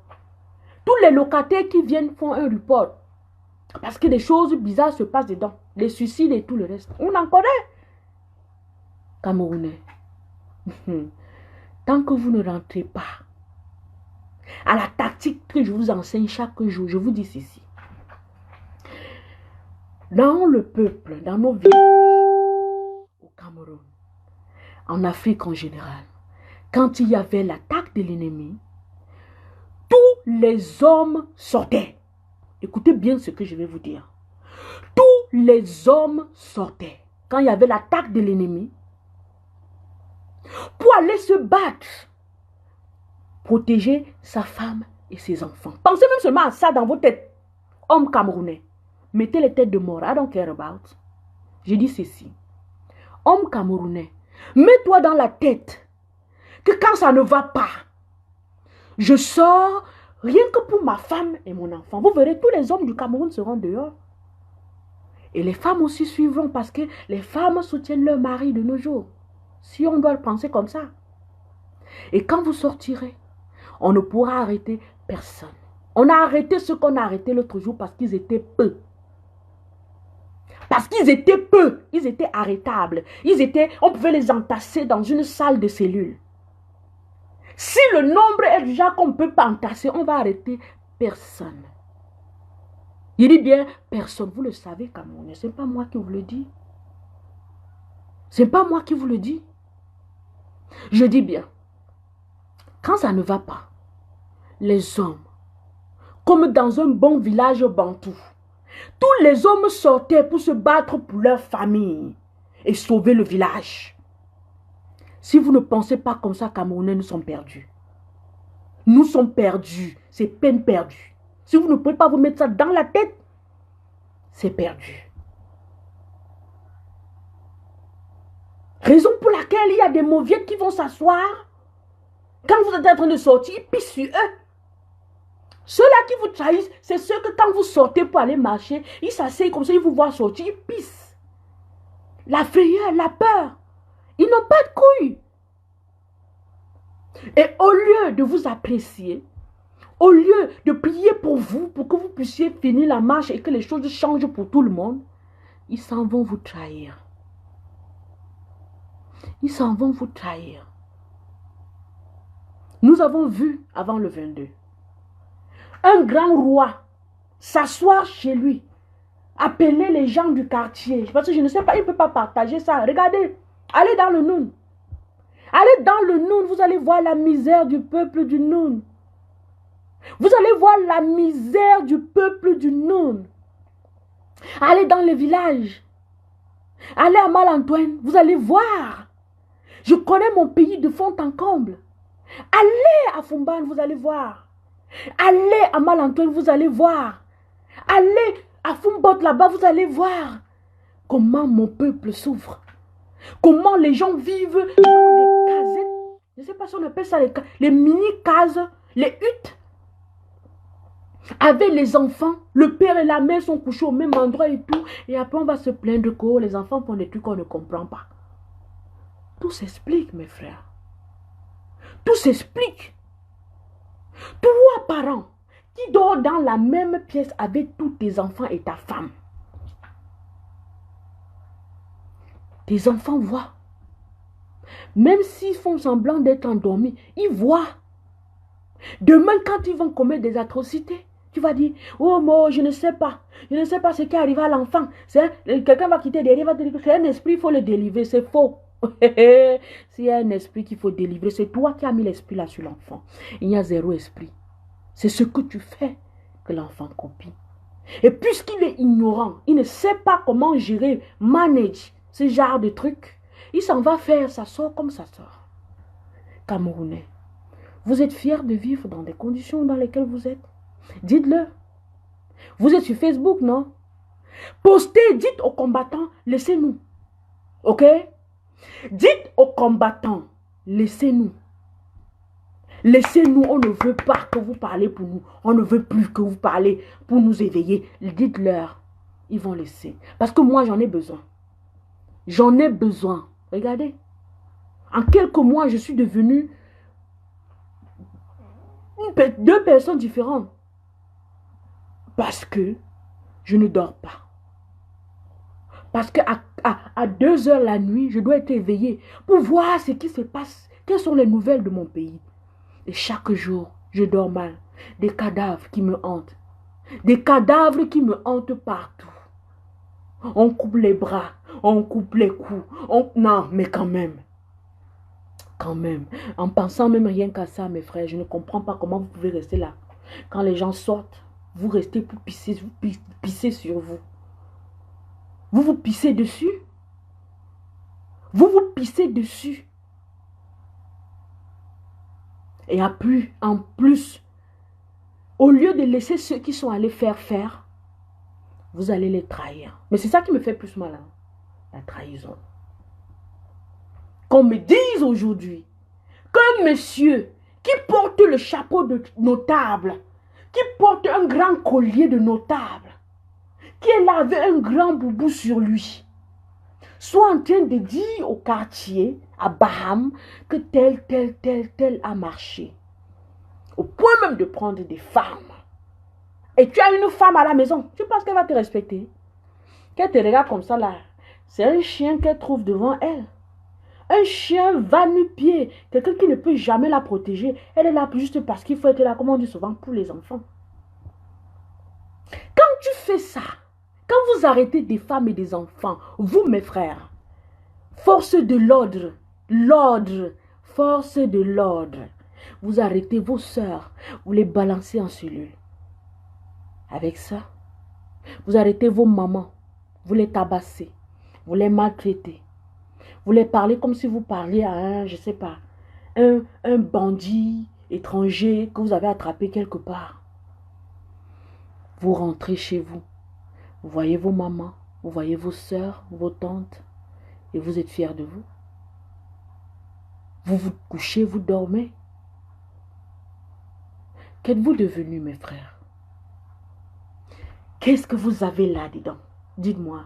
Tous les locataires qui viennent font un report. Parce que des choses bizarres se passent dedans. Les suicides et tout le reste. On en connaît. Camerounais. Tant que vous ne rentrez pas à la tactique que je vous enseigne chaque jour, je vous dis ceci. Dans le peuple, dans nos villages, au Cameroun, en Afrique en général, quand il y avait l'attaque de l'ennemi, tous les hommes sortaient. Écoutez bien ce que je vais vous dire. Tous les hommes sortaient. Quand il y avait l'attaque de l'ennemi, pour aller se battre, protéger sa femme et ses enfants. Pensez même seulement à ça dans vos têtes, hommes camerounais. Mettez les têtes de mort. I don't care about. Je dis ceci. Homme camerounais, mets-toi dans la tête que quand ça ne va pas, je sors rien que pour ma femme et mon enfant. Vous verrez, tous les hommes du Cameroun seront dehors. Et les femmes aussi suivront parce que les femmes soutiennent leur mari de nos jours. Si on doit le penser comme ça. Et quand vous sortirez, on ne pourra arrêter personne. On a arrêté ceux qu'on a arrêté l'autre jour parce qu'ils étaient peu. Parce qu'ils étaient peu. Ils étaient arrêtables. On pouvait les entasser dans une salle de cellules. Si le nombre est déjà qu'on ne peut pas entasser, on va arrêter personne. Il dit bien personne. Vous le savez, Camerounais. Ce n'est pas moi qui vous le dis. Ce n'est pas moi qui vous le dis. Je dis bien. Quand ça ne va pas, les hommes, comme dans un bon village bantou, tous les hommes sortaient pour se battre pour leur famille et sauver le village. Si vous ne pensez pas comme ça, Camerounais, nous sommes perdus. Nous sommes perdus. C'est peine perdue. Si vous ne pouvez pas vous mettre ça dans la tête, c'est perdu. Raison pour laquelle il y a des mauviettes qui vont s'asseoir. Quand vous êtes en train de sortir, ils pissent sur eux. Ceux-là qui vous trahissent, c'est ceux que quand vous sortez pour aller marcher, ils s'asseyent comme ça, ils vous voient sortir, ils pissent. La frayeur, la peur. Ils n'ont pas de couilles. Et au lieu de vous apprécier, au lieu de prier pour vous, pour que vous puissiez finir la marche et que les choses changent pour tout le monde, ils s'en vont vous trahir. Ils s'en vont vous trahir. Nous avons vu avant le 22, un grand roi s'asseoir chez lui, appeler les gens du quartier. Parce que je ne sais pas, il ne peut pas partager ça. Regardez, allez dans le Noun. Allez dans le Noun, vous allez voir la misère du peuple du Noun. Vous allez voir la misère du peuple du Noun. Allez dans les villages. Allez à Mal-Antoine, vous allez voir. Je connais mon pays de fond en comble. Allez à Fumban, vous allez voir. Allez à Mal-Antoine, vous allez voir. Allez à Fumbot là-bas, vous allez voir comment mon peuple souffre. Comment les gens vivent dans des casettes. Je ne sais pas si on appelle ça les mini-cases, les huttes. Avec les enfants, le père et la mère sont couchés au même endroit et tout. Et après, on va se plaindre que les enfants font des trucs qu'on ne comprend pas. Tout s'explique, mes frères. Tout s'explique. Trois parents qui dorment dans la même pièce avec tous tes enfants et ta femme. Tes enfants voient. Même s'ils font semblant d'être endormis, ils voient. Demain, quand ils vont commettre des atrocités, tu vas dire, oh moi, je ne sais pas. Je ne sais pas ce qui arrive à l'enfant. Quelqu'un va quitter derrière, va te dire que c'est un esprit, il faut le délivrer. C'est faux. S'il y a un esprit qu'il faut délivrer, c'est toi qui as mis l'esprit là sur l'enfant. Il y a zéro esprit. C'est ce que tu fais que l'enfant copie. Et puisqu'il est ignorant, il ne sait pas comment gérer, manager ce genre de trucs, il s'en va faire, ça sort comme ça sort. Camerounais, vous êtes fiers de vivre dans des conditions dans lesquelles vous êtes? Dites-le. Vous êtes sur Facebook, non? Postez, dites aux combattants, laissez-nous. Ok? Dites aux combattants, laissez-nous. Laissez-nous, on ne veut pas que vous parlez pour nous. On ne veut plus que vous parlez pour nous éveiller. Dites-leur, ils vont laisser. Parce que moi, j'en ai besoin. J'en ai besoin. Regardez. En quelques mois, je suis devenue deux personnes différentes. Parce que je ne dors pas. Parce qu'à 2 heures la nuit, je dois être éveillée pour voir ce qui se passe. Quelles sont les nouvelles de mon pays? Et chaque jour, je dors mal. Des cadavres qui me hantent. Des cadavres qui me hantent partout. On coupe les bras, on coupe les coups. Non, mais quand même. Quand même. En pensant même rien qu'à ça, mes frères, je ne comprends pas comment vous pouvez rester là. Quand les gens sortent, vous restez pour pisser, vous pissez sur vous. Vous vous pissez dessus. Vous vous pissez dessus. Et en plus, au lieu de laisser ceux qui sont allés faire, vous allez les trahir. Mais c'est ça qui me fait plus mal, hein, la trahison. Qu'on me dise aujourd'hui qu'un monsieur qui porte le chapeau de notable, qui porte un grand collier de notable, qui est là avec un grand boubou sur lui, soit en train de dire au quartier, à Baham, que tel a marché. Au point même de prendre des femmes. Et tu as une femme à la maison, tu penses qu'elle va te respecter? Qu'elle te regarde comme ça là, c'est un chien qu'elle trouve devant elle. Un chien va nu-pied, quelqu'un qui ne peut jamais la protéger. Elle est là juste parce qu'il faut être là, comme on dit souvent, pour les enfants. Quand tu fais ça, quand vous arrêtez des femmes et des enfants, vous mes frères, force de l'ordre, force de l'ordre, vous arrêtez vos sœurs, vous les balancez en cellule. Avec ça, vous arrêtez vos mamans, vous les tabassez, vous les maltraitez. Vous les parlez comme si vous parliez à un, je ne sais pas, un bandit étranger que vous avez attrapé quelque part. Vous rentrez chez vous. Vous voyez vos mamans, vous voyez vos sœurs, vos tantes, et vous êtes fiers de vous. Vous vous couchez, vous dormez. Qu'êtes-vous devenus, mes frères? Qu'est-ce que vous avez là-dedans? Dites-moi.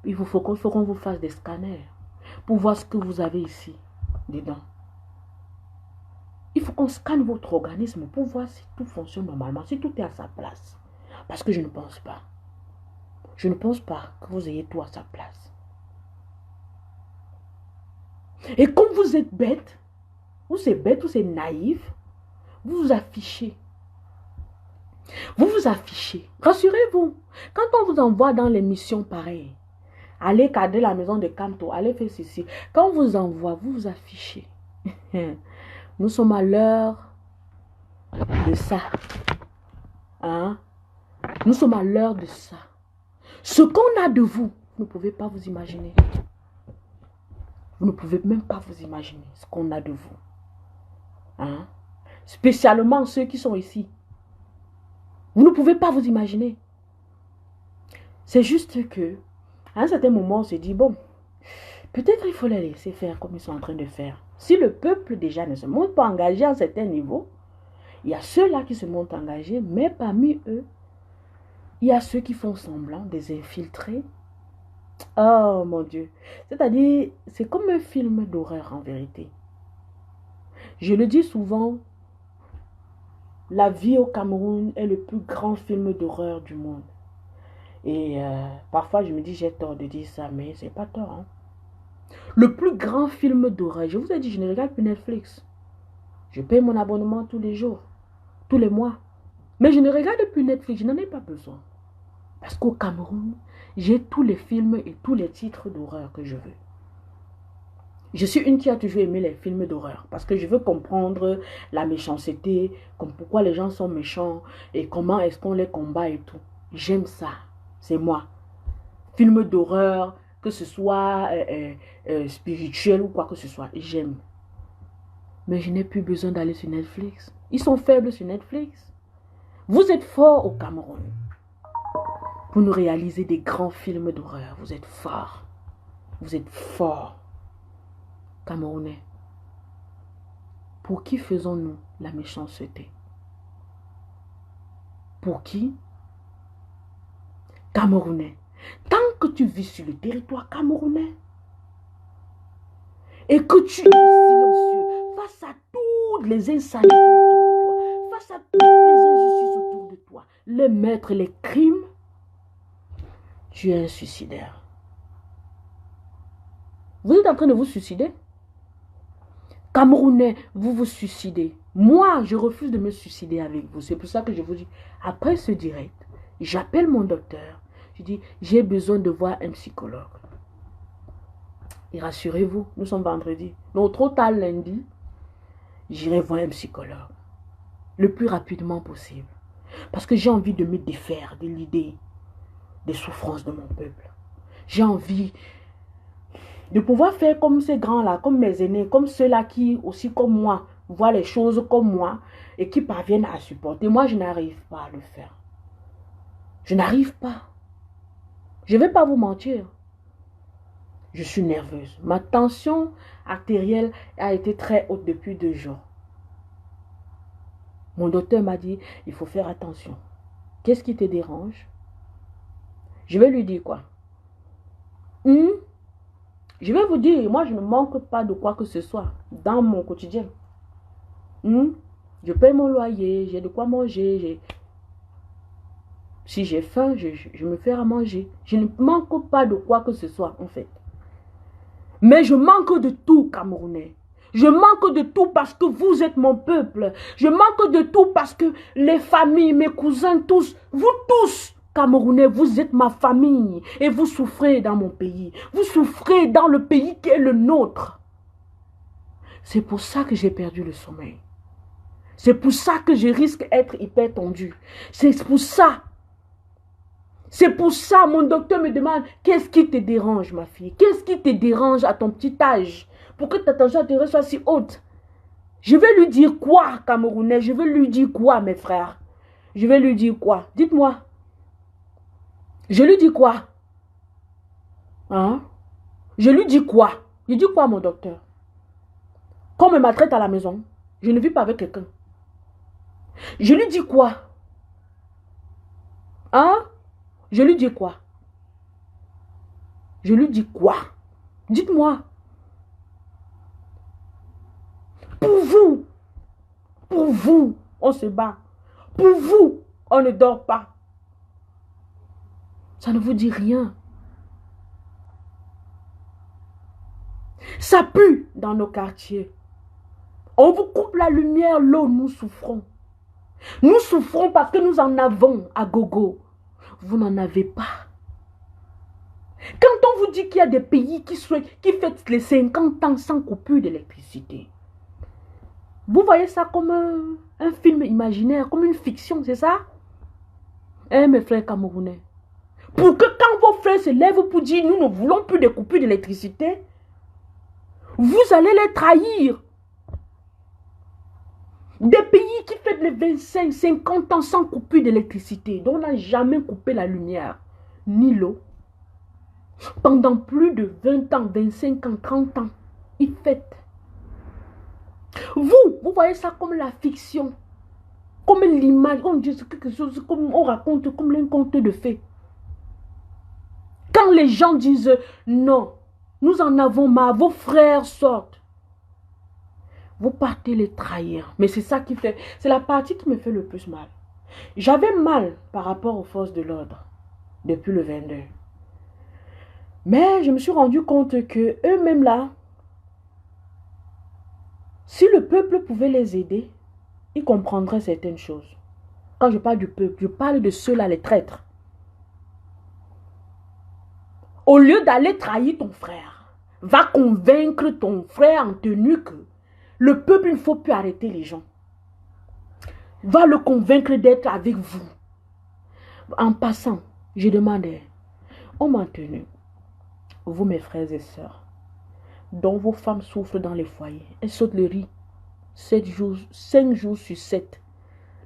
Il faut qu'on vous fasse des scanners pour voir ce que vous avez ici, dedans. Il faut qu'on scanne votre organisme pour voir si tout fonctionne normalement, si tout est à sa place. Parce que je ne pense pas. Je ne pense pas que vous ayez tout à sa place. Et comme vous êtes bête, ou c'est bête, ou c'est naïf, vous vous affichez. Vous vous affichez. Rassurez-vous, quand on vous envoie dans les missions pareilles, allez cadrer la maison de Kanto, allez faire ceci. Quand on vous envoie, vous vous affichez. Nous sommes à l'heure de ça. Hein? Nous sommes à l'heure de ça. Ce qu'on a de vous, vous ne pouvez pas vous imaginer. Vous ne pouvez même pas vous imaginer ce qu'on a de vous. Hein? Spécialement ceux qui sont ici. Vous ne pouvez pas vous imaginer. C'est juste que, à un certain moment, on se dit, bon, peut-être il faut les laisser faire comme ils sont en train de faire. Si le peuple déjà ne se montre pas engagé à un certain niveau, il y a ceux-là qui se montrent engagés, mais parmi eux, il y a ceux qui font semblant, des infiltrés. Oh mon Dieu. C'est-à-dire, c'est comme un film d'horreur en vérité. Je le dis souvent, la vie au Cameroun est le plus grand film d'horreur du monde. Et parfois, je me dis, j'ai tort de dire ça, mais c'est pas tort. Hein? Le plus grand film d'horreur, je vous ai dit, je ne regarde plus Netflix. Je paye mon abonnement tous les jours, tous les mois. Mais je ne regarde plus Netflix, je n'en ai pas besoin. Parce qu'au Cameroun, j'ai tous les films et tous les titres d'horreur que je veux. Je suis une qui a toujours aimé les films d'horreur. Parce que je veux comprendre la méchanceté, comme pourquoi les gens sont méchants et comment est-ce qu'on les combat et tout. J'aime ça. C'est moi. Films d'horreur, que ce soit spirituel ou quoi que ce soit, j'aime. Mais je n'ai plus besoin d'aller sur Netflix. Ils sont faibles sur Netflix. Vous êtes fort au Cameroun. Pour nous réaliser des grands films d'horreur. Vous êtes forts. Vous êtes forts. Camerounais. Pour qui faisons-nous la méchanceté? Pour qui? Camerounais. Tant que tu vis sur le territoire camerounais et que tu es silencieux face à toutes les insanités autour de toi, face à toutes les injustices autour de toi, les meurtres, les crimes, tu es un suicidaire. Vous êtes en train de vous suicider? Camerounais, vous vous suicidez. Moi, je refuse de me suicider avec vous. C'est pour ça que je vous dis, après ce direct, j'appelle mon docteur. Je dis, j'ai besoin de voir un psychologue. Et rassurez-vous, nous sommes vendredi. Donc, trop tard lundi, j'irai voir un psychologue. Le plus rapidement possible. Parce que j'ai envie de me défaire de l'idée des souffrances de mon peuple. J'ai envie de pouvoir faire comme ces grands-là, comme mes aînés, comme ceux-là qui, aussi comme moi, voient les choses comme moi et qui parviennent à supporter. Moi, je n'arrive pas à le faire. Je n'arrive pas. Je ne vais pas vous mentir. Je suis nerveuse. Ma tension artérielle a été très haute depuis 2 jours. Mon docteur m'a dit, il faut faire attention. Qu'est-ce qui te dérange? Je vais lui dire quoi? Je vais vous dire, moi je ne manque pas de quoi que ce soit dans mon quotidien. Je paye mon loyer, j'ai de quoi manger. Si j'ai faim, je me fais à manger. Je ne manque pas de quoi que ce soit en fait. Mais je manque de tout, Camerounais. Je manque de tout parce que vous êtes mon peuple. Je manque de tout parce que les familles, mes cousins, tous, vous tous, Camerounais, vous êtes ma famille. Et vous souffrez dans mon pays. Vous souffrez dans le pays qui est le nôtre. C'est pour ça que j'ai perdu le sommeil. C'est pour ça que je risque d'être hyper tendu. C'est pour ça. C'est pour ça, mon docteur me demande, qu'est-ce qui te dérange, ma fille? Qu'est-ce qui te dérange à ton petit âge? Pour que ta tension artérielle soit si haute? Je vais lui dire quoi, Camerounais? Je vais lui dire quoi, mes frères? Je vais lui dire quoi? Dites-moi. Je lui dis quoi? Hein? Je lui dis quoi? Je dis quoi, mon docteur? Qu'on me maltraite à la maison. Je ne vis pas avec quelqu'un. Je lui dis quoi? Hein? Je lui dis quoi? Je lui dis quoi? Dites-moi. Pour vous, on se bat. Pour vous, on ne dort pas. Ça ne vous dit rien. Ça pue dans nos quartiers. On vous coupe la lumière, l'eau, nous souffrons. Nous souffrons parce que nous en avons à gogo. Vous n'en avez pas. Quand on vous dit qu'il y a des pays qui fêtent les 50 ans sans coupure d'électricité, vous voyez ça comme un film imaginaire, comme une fiction, c'est ça? Eh mes frères camerounais, pour que quand vos frères se lèvent pour dire nous ne voulons plus de coupure d'électricité, vous allez les trahir. Des pays qui fêtent les 25, 50 ans sans coupure d'électricité, dont on n'a jamais coupé la lumière, ni l'eau. Pendant plus de 20 ans, 25 ans, 30 ans, ils fêtent. Vous voyez ça comme la fiction, comme l'image, on dit quelque chose, comme on raconte, comme un conte de fées. Quand les gens disent non, nous en avons marre, vos frères sortent, vous partez les trahir. Mais c'est ça qui fait, c'est la partie qui me fait le plus mal. J'avais mal par rapport aux forces de l'ordre depuis le 22. Mais je me suis rendu compte que eux-mêmes là, si le peuple pouvait les aider, ils comprendraient certaines choses. Quand je parle du peuple, je parle de ceux-là, les traîtres. Au lieu d'aller trahir ton frère, va convaincre ton frère en tenue que le peuple, il ne faut plus arrêter les gens. Va le convaincre d'être avec vous. En passant, je demandais, on m'a tenu, vous mes frères et sœurs, dont vos femmes souffrent dans les foyers, elles sautent le riz 5 jours sur 7.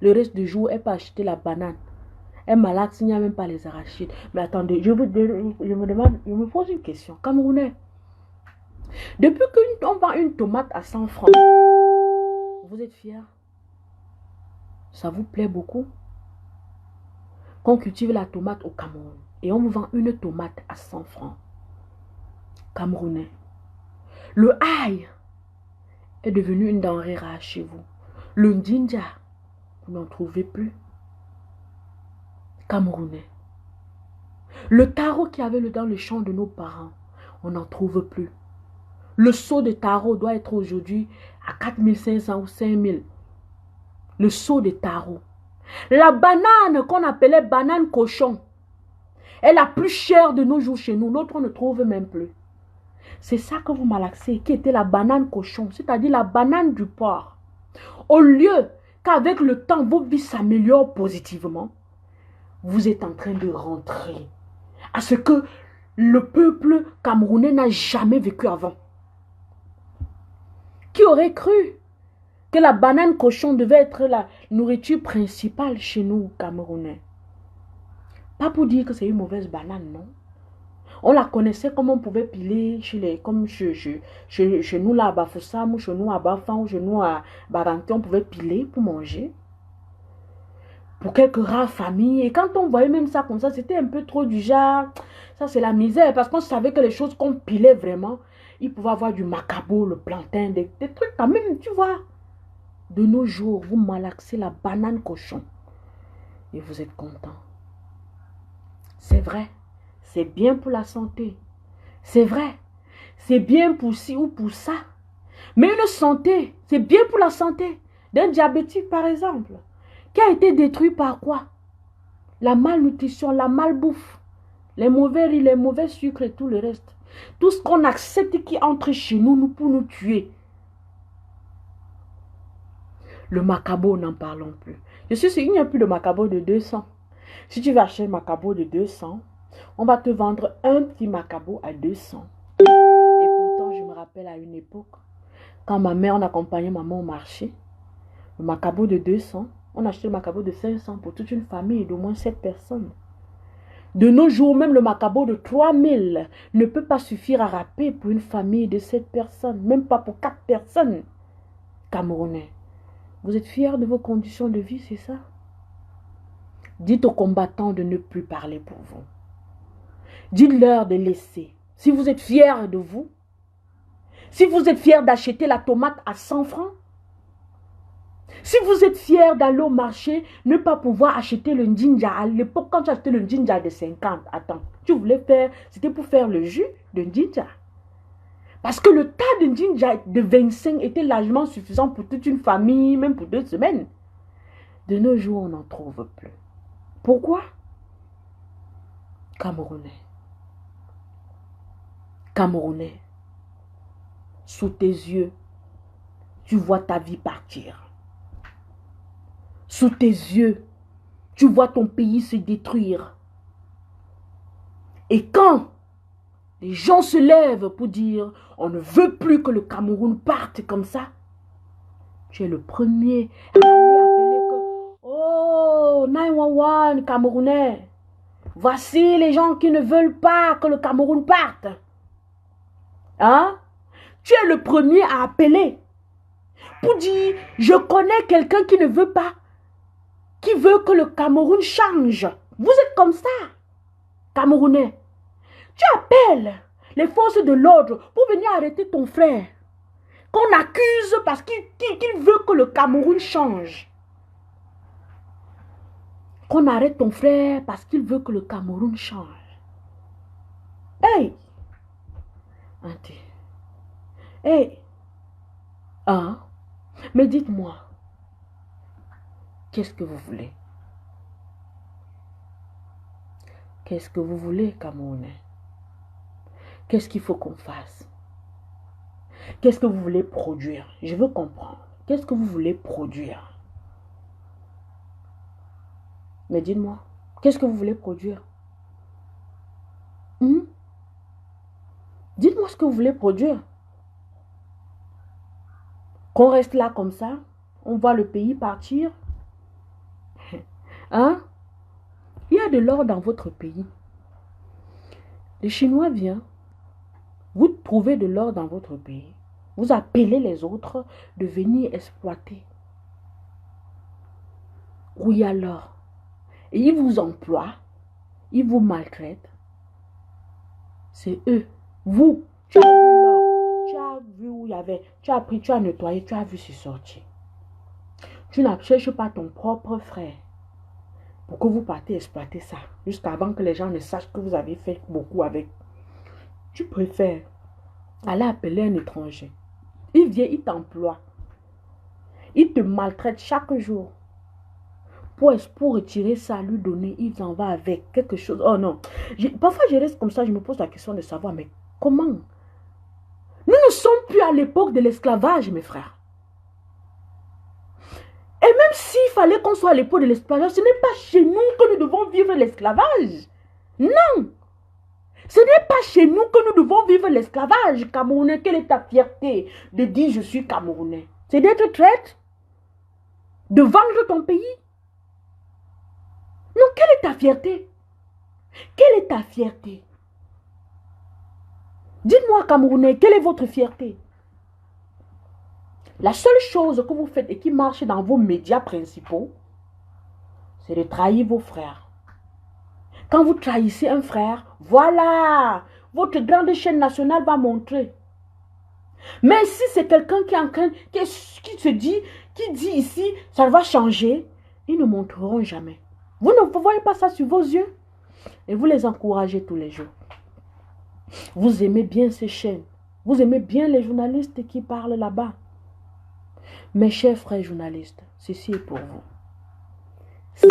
Le reste du jour, elle peut acheter la banane. Elle malaxe, il n'y a même pas les arachides. Mais attendez, je me demande, je me pose une question. Camerounais, depuis qu'on vend une tomate à 100 francs, vous êtes fiers? Ça vous plaît beaucoup? Qu'on cultive la tomate au Cameroun et on vous vend une tomate à 100 francs. Camerounais, le ail est devenu une denrée rare chez vous. Le ndinja, vous n'en trouvez plus. Camerounais, le taro qu'il y avait dans le champ de nos parents, on n'en trouve plus. Le seau de taro doit être aujourd'hui à 4500 ou 5000. Le seau de taro. La banane qu'on appelait banane cochon est la plus chère de nos jours chez nous. L'autre, on ne trouve même plus. C'est ça que vous malaxez, qui était la banane cochon, c'est-à-dire la banane du porc. Au lieu qu'avec le temps, vos vies s'améliorent positivement, vous êtes en train de rentrer à ce que le peuple camerounais n'a jamais vécu avant. Qui aurait cru que la banane cochon devait être la nourriture principale chez nous, Camerounais? Pas pour dire que c'est une mauvaise banane, non. On la connaissait comme on pouvait piler comme chez nous là à Bafoussam, ou chez nous à Bafan, ou chez nous à Baranté, on pouvait piler pour manger. Pour quelques rares familles. Et quand on voyait même ça comme ça, c'était un peu trop du genre, ça c'est la misère. Parce qu'on savait que les choses qu'on pilait vraiment, il pouvait avoir du macabo, le plantain, des trucs quand même, tu vois. De nos jours, vous malaxez la banane cochon. Et vous êtes content. C'est vrai. C'est bien pour la santé. C'est vrai. C'est bien pour ci ou pour ça. Mais une santé, c'est bien pour la santé. D'un diabétique, par exemple, qui a été détruit par quoi? La malnutrition, la malbouffe, les mauvais riz, les mauvais sucres et tout le reste. Tout ce qu'on accepte qui entre chez nous pour nous tuer. Le macabo, n'en parlons plus. Je suis sûr qu'il n'y a plus de macabo de 200. Si tu veux acheter un macabo de 200, on va te vendre un petit macabo à 200. Et pourtant, je me rappelle à une époque, quand ma mère, on accompagnait maman au marché, le macabo de 200, on achetait le macabo de 500 pour toute une famille d'au moins 7 personnes. De nos jours, même le macabo de 3000 ne peut pas suffire à râper pour une famille de 7 personnes, même pas pour 4 personnes. Camerounais, vous êtes fiers de vos conditions de vie, c'est ça? Dites aux combattants de ne plus parler pour vous. Dites-leur de laisser. Si vous êtes fiers de vous, si vous êtes fiers d'acheter la tomate à 100 francs, si vous êtes fiers d'aller au marché, ne pas pouvoir acheter le ndinja. À l'époque, quand tu achetais le ndinja de 50, attends, tu voulais faire, c'était pour faire le jus de ndinja. Parce que le tas de ndinja de 25 était largement suffisant pour toute une famille, même pour 2 semaines. De nos jours, on n'en trouve plus. Pourquoi? Camerounais. Camerounais. Sous tes yeux, tu vois ta vie partir. Sous tes yeux, tu vois ton pays se détruire. Et quand les gens se lèvent pour dire on ne veut plus que le Cameroun parte comme ça, tu es le premier à aller appeler que oh, 911 Camerounais, voici les gens qui ne veulent pas que le Cameroun parte. Hein? Tu es le premier à appeler pour dire je connais quelqu'un qui ne veut pas, qui veut que le Cameroun change. Vous êtes comme ça, Camerounais. Tu appelles les forces de l'ordre pour venir arrêter ton frère, qu'on accuse parce qu'il veut que le Cameroun change. Qu'on arrête ton frère parce qu'il veut que le Cameroun change. Hey! Hey! Hein? Mais dites-moi, qu'est-ce que vous voulez? Qu'est-ce que vous voulez, Camerounais? Qu'est-ce qu'il faut qu'on fasse? Qu'est-ce que vous voulez produire? Je veux comprendre. Qu'est-ce que vous voulez produire? Mais dites-moi, qu'est-ce que vous voulez produire? Dites-moi ce que vous voulez produire. Qu'on reste là comme ça, on voit le pays partir. Hein? Il y a de l'or dans votre pays. Les Chinois viennent. Vous trouvez de l'or dans votre pays. Vous appelez les autres de venir exploiter. Où il y a l'or. Et ils vous emploient. Ils vous maltraitent. C'est eux. Vous, tu as vu l'or. Tu as vu où il y avait. Tu as pris, tu as nettoyé, tu as vu c'est sorti. Tu n'achètes pas ton propre frère. Pour que vous partez exploiter ça. Jusqu'avant que les gens ne sachent que vous avez fait beaucoup avec. Tu préfères aller appeler un étranger. Il vient, il t'emploie. Il te maltraite chaque jour. Pour retirer ça, lui donner, il s'en va avec quelque chose. Oh non. Parfois, je reste comme ça, je me pose la question de savoir, mais comment? Nous ne sommes plus à l'époque de l'esclavage, mes frères. Et même s'il fallait qu'on soit à l'époque de l'esclavage, ce n'est pas chez nous que nous devons vivre l'esclavage. Non. Ce n'est pas chez nous que nous devons vivre l'esclavage. Camerounais, quelle est ta fierté de dire je suis Camerounais? C'est d'être traître? De vendre ton pays? Non, quelle est ta fierté? Quelle est ta fierté? Dites-moi, Camerounais, quelle est votre fierté? La seule chose que vous faites et qui marche dans vos médias principaux, c'est de trahir vos frères. Quand vous trahissez un frère, voilà, votre grande chaîne nationale va montrer. Mais si c'est quelqu'un qui se dit, qui dit ici, ça va changer, ils ne montreront jamais. Vous ne voyez pas ça sur vos yeux et vous les encouragez tous les jours. Vous aimez bien ces chaînes. Vous aimez bien les journalistes qui parlent là-bas. Mes chers frères journalistes, ceci est pour vous. Si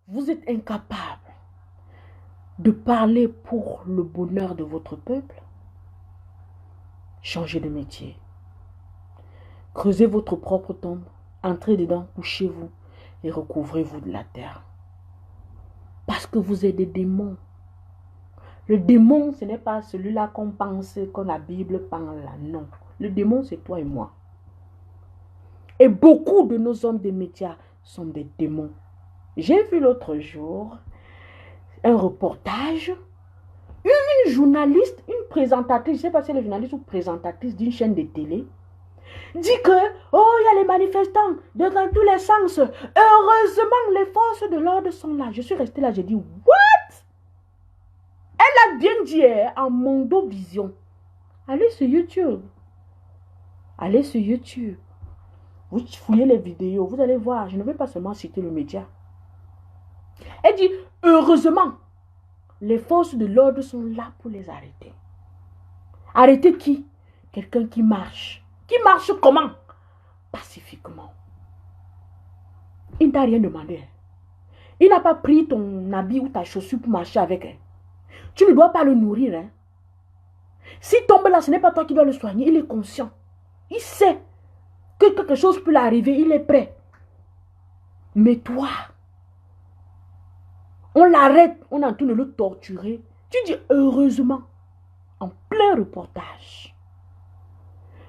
vous êtes incapable de parler pour le bonheur de votre peuple, changez de métier. Creusez votre propre tombe, entrez dedans, couchez-vous et recouvrez-vous de la terre. Parce que vous êtes des démons. Le démon, ce n'est pas celui-là qu'on pense, que la Bible parle là. Non. Le démon, c'est toi et moi. Et beaucoup de nos hommes des médias sont des démons. J'ai vu l'autre jour un reportage. Une journaliste, une présentatrice, je ne sais pas si elle est journaliste ou présentatrice d'une chaîne de télé, dit que, oh, il y a les manifestants dans tous les sens. Heureusement, les forces de l'ordre sont là. Je suis restée là, j'ai dit, what? Elle a bien dit en Mondovision. Allez sur YouTube. Allez sur YouTube. Vous fouillez les vidéos, vous allez voir. Je ne vais pas seulement citer le média. Elle dit, heureusement, les forces de l'ordre sont là pour les arrêter. Arrêter qui? Quelqu'un qui marche. Qui marche comment? Pacifiquement. Il ne t'a rien demandé. Il n'a pas pris ton habit ou ta chaussure pour marcher avec elle. Tu ne dois pas le nourrir. Hein? S'il tombe là, ce n'est pas toi qui dois le soigner. Il est conscient. Il sait que quelque chose peut l'arriver. Il est prêt. Mais toi, on l'arrête. On est en train de le torturer. Tu dis heureusement. En plein reportage.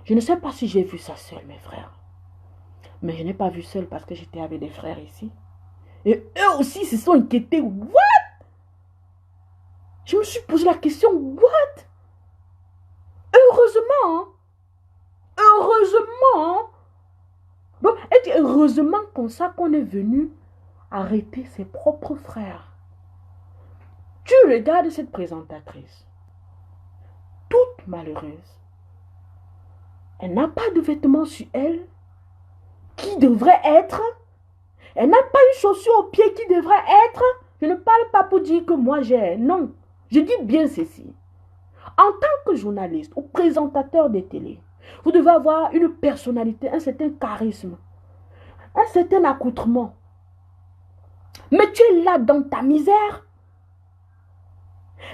Je ne sais pas si j'ai vu ça seul, mes frères. Mais je n'ai pas vu seul parce que j'étais avec des frères ici. Et eux aussi se sont inquiétés. What? Je me suis posé la question. What? Heureusement. Hein? Heureusement. Hein? Donc, elle dit heureusement comme ça qu'on est venu arrêter ses propres frères. Tu regardes cette présentatrice. Toute malheureuse. Elle n'a pas de vêtements sur elle qui devrait être. Elle n'a pas une chaussure au pied qui devrait être. Je ne parle pas pour dire que moi j'ai. Non. Je dis bien ceci. En tant que journaliste ou présentateur de télé, vous devez avoir une personnalité, un certain charisme, un certain accoutrement. Mais tu es là dans ta misère.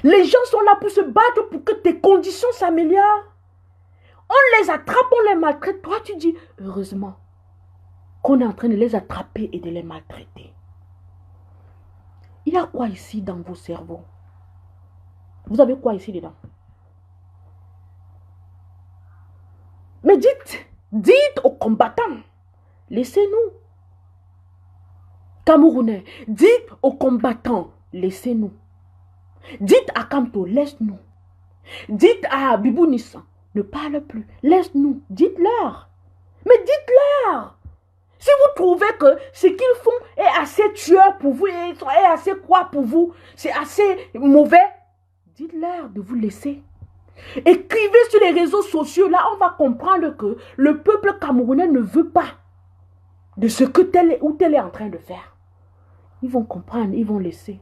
Les gens sont là pour se battre pour que tes conditions s'améliorent. On les attrape, on les maltraite. Toi, tu dis, heureusement qu'on est en train de les attraper et de les maltraiter. Il y a quoi ici dans vos cerveaux? Vous avez quoi ici dedans? Mais dites aux combattants, laissez-nous. Camerounais, dites aux combattants, laissez-nous. Dites à Kamto, laisse-nous. Dites à Bibou Nissan, ne parle plus, laisse-nous. Dites-leur. Mais dites-leur. Si vous trouvez que ce qu'ils font est assez tueur pour vous, est assez quoi pour vous, c'est assez mauvais, dites-leur de vous laisser. Écrivez sur les réseaux sociaux, là on va comprendre que le peuple camerounais ne veut pas de ce que tel ou tel est en train de faire. Ils vont comprendre, ils vont laisser.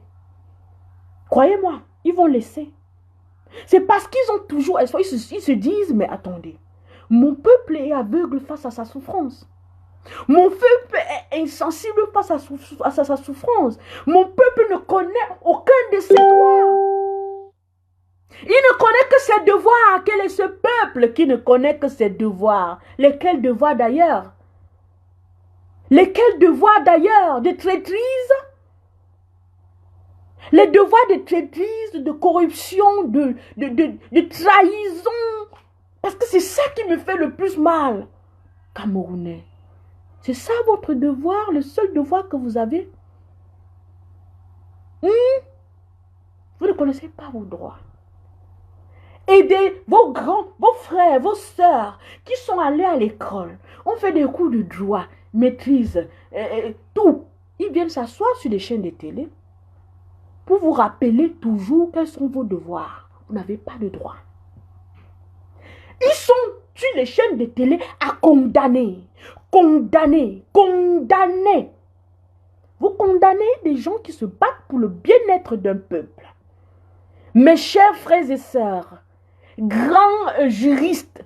Croyez-moi, ils vont laisser. C'est parce qu'ils ont toujours espoir, ils se disent, mais attendez, mon peuple est aveugle face à sa souffrance. Mon peuple est insensible face à sa souffrance. Mon peuple ne connaît aucun de ses droits. Il ne connaît que ses devoirs. Quel est ce peuple qui ne connaît que ses devoirs? Lesquels devoirs d'ailleurs? Lesquels devoirs d'ailleurs? De traîtrise? Les devoirs de traîtrise, de corruption, de trahison. Parce que c'est ça qui me fait le plus mal. Camerounais. C'est ça votre devoir, le seul devoir que vous avez. Vous ne connaissez pas vos droits. Aidez vos grands, vos frères, vos sœurs qui sont allés à l'école. On fait des cours de droit, maîtrise, tout. Ils viennent s'asseoir sur des chaînes de télé pour vous rappeler toujours quels sont vos devoirs. Vous n'avez pas de droits. Ils sont sur les chaînes de télé à condamner. Condamner. Condamner. Vous condamnez des gens qui se battent pour le bien-être d'un peuple. Mes chers frères et sœurs, grands juristes,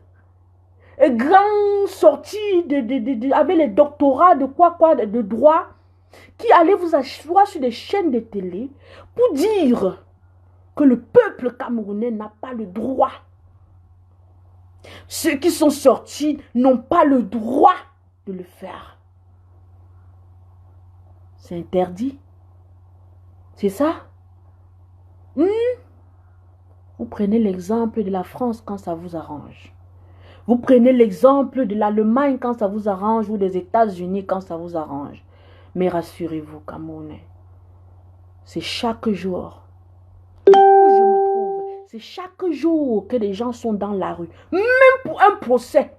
grands sortis avec les doctorats de droit, qui allaient vous asseoir sur des chaînes de télé pour dire que le peuple camerounais n'a pas le droit. Ceux qui sont sortis n'ont pas le droit de le faire. C'est interdit. C'est ça? Vous prenez l'exemple de la France quand ça vous arrange. Vous prenez l'exemple de l'Allemagne quand ça vous arrange ou des États-Unis quand ça vous arrange. Mais rassurez-vous, Camerounais, c'est chaque jour où je me trouve, c'est chaque jour que les gens sont dans la rue, même pour un procès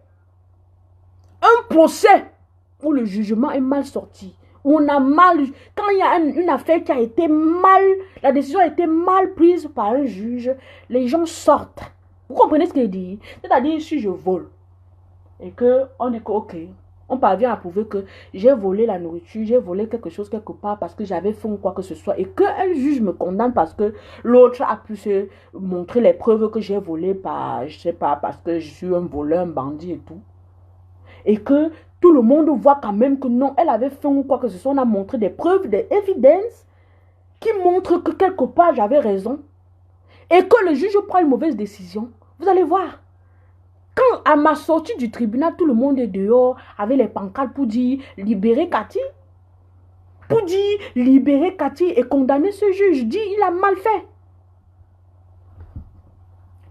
où le jugement est mal sorti, où on a mal, quand il y a une affaire qui a été mal, la décision a été mal prise par un juge, les gens sortent. Vous comprenez ce qu'il dit? C'est-à-dire, si je vole et qu'on dit que, ok, on parvient à prouver que j'ai volé la nourriture, j'ai volé quelque chose quelque part parce que j'avais faim ou quoi que ce soit, et qu'un juge me condamne parce que l'autre a pu se montrer les preuves que j'ai volé par, je sais pas, parce que je suis un voleur, un bandit et tout. Et que tout le monde voit quand même que non, elle avait faim ou quoi que ce soit, on a montré des preuves, des évidences qui montrent que quelque part j'avais raison. Et que le juge prend une mauvaise décision. Vous allez voir. Quand à ma sortie du tribunal, tout le monde est dehors avec les pancartes pour dire libérer Cathy. Pour dire libérer Cathy et condamner ce juge. Dit il a mal fait.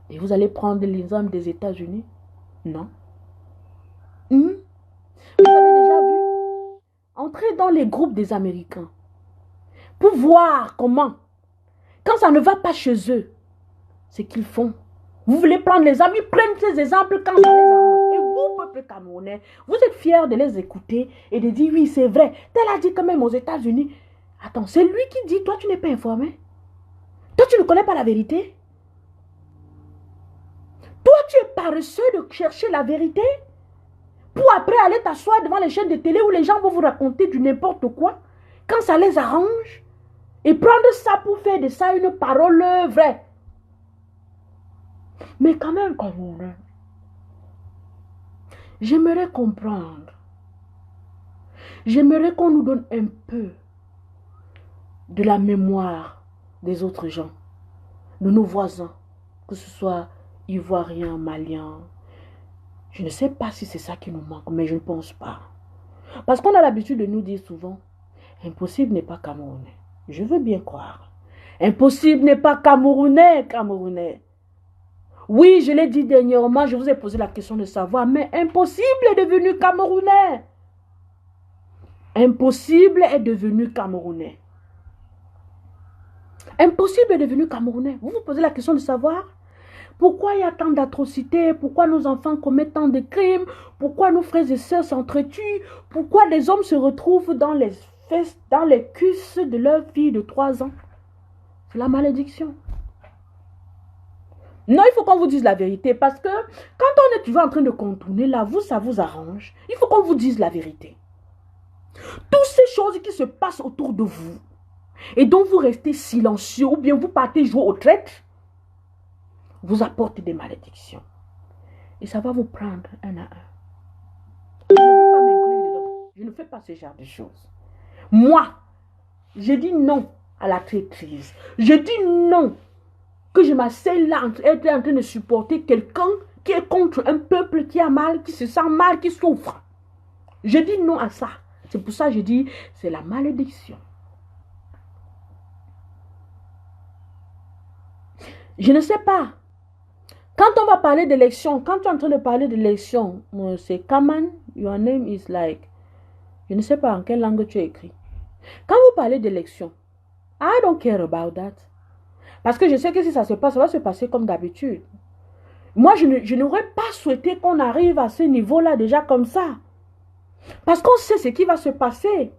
Et vous allez prendre l'exemple des États-Unis? Non. Vous avez déjà vu? Entrez dans les groupes des Américains pour voir comment, quand ça ne va pas chez eux, c'est qu'ils font. Vous voulez prendre les amis, prenez ces exemples quand ça les arrange. Et vous, peuple camerounais, vous êtes fiers de les écouter et de dire oui, c'est vrai. Tel a dit quand même aux États-Unis. Attends, c'est lui qui dit, toi tu n'es pas informé. Toi tu ne connais pas la vérité. Toi tu es paresseux de chercher la vérité pour après aller t'asseoir devant les chaînes de télé où les gens vont vous raconter du n'importe quoi quand ça les arrange et prendre ça pour faire de ça une parole vraie. Mais quand même, j'aimerais comprendre. J'aimerais qu'on nous donne un peu de la mémoire des autres gens, de nos voisins, que ce soit ivoiriens, maliens. Je ne sais pas si c'est ça qui nous manque, mais je ne pense pas. Parce qu'on a l'habitude de nous dire souvent, impossible n'est pas camerounais. Je veux bien croire. Impossible n'est pas camerounais, camerounais. Oui, je l'ai dit dernièrement, je vous ai posé la question de savoir, mais impossible est devenu camerounais. Impossible est devenu Camerounais. Impossible est devenu Camerounais. Vous vous posez la question de savoir pourquoi il y a tant d'atrocités, pourquoi nos enfants commettent tant de crimes, pourquoi nos frères et sœurs s'entretuent, pourquoi les hommes se retrouvent dans les fesses, dans les cuisses de leur fille de 3 ans. C'est la malédiction. Non, il faut qu'on vous dise la vérité parce que quand on est toujours en train de contourner là, vous, ça vous arrange. Il faut qu'on vous dise la vérité. Toutes ces choses qui se passent autour de vous et dont vous restez silencieux ou bien vous partez jouer aux traites, vous apportent des malédictions. Et ça va vous prendre un à un. Je ne veux pas m'inclure dedans. Je ne fais pas ce genre de choses. Moi, je dis non à la traîtrise. Je dis non que je m'asseye là être en train de supporter quelqu'un qui est contre un peuple qui a mal, qui se sent mal, qui souffre. Je dis non à ça. C'est pour ça que je dis, c'est la malédiction. Je ne sais pas. Quand on va parler d'élection, quand tu es en train de parler d'élection, c'est Kaman, your name is like, je ne sais pas en quelle langue tu as écrit. Quand vous parlez d'élection, I don't care about that. Parce que je sais que si ça se passe, ça va se passer comme d'habitude. Moi, je n'aurais pas souhaité qu'on arrive à ce niveau-là déjà comme ça. Parce qu'on sait ce qui va se passer.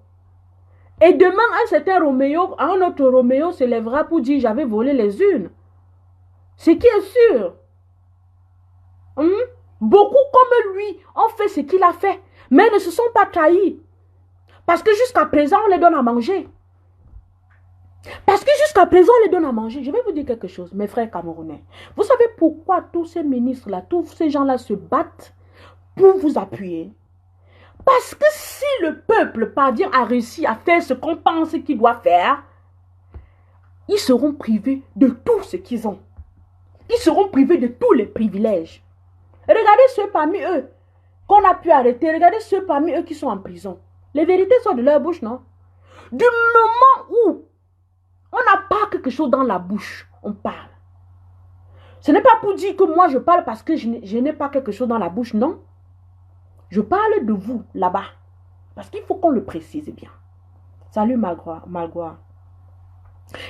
Et demain, un certain Roméo, un autre Roméo se lèvera pour dire j'avais volé les urnes. Ce qui est sûr. Beaucoup comme lui ont fait ce qu'il a fait. Mais ne se sont pas trahis. Parce que jusqu'à présent, on les donne à manger. Parce que jusqu'à présent, on les donne à manger. Je vais vous dire quelque chose, mes frères camerounais. Vous savez pourquoi tous ces ministres-là, tous ces gens-là se battent pour vous appuyer? Parce que si le peuple parvient à réussir à faire ce qu'on pense qu'il doit faire, ils seront privés de tout ce qu'ils ont. Ils seront privés de tous les privilèges. Regardez ceux parmi eux qu'on a pu arrêter. Regardez ceux parmi eux qui sont en prison. Les vérités sont de leur bouche, non? Du moment où on n'a pas quelque chose dans la bouche, on parle. Ce n'est pas pour dire que moi je parle parce que je n'ai pas quelque chose dans la bouche, non. Je parle de vous là-bas. Parce qu'il faut qu'on le précise bien. Salut Malgoire.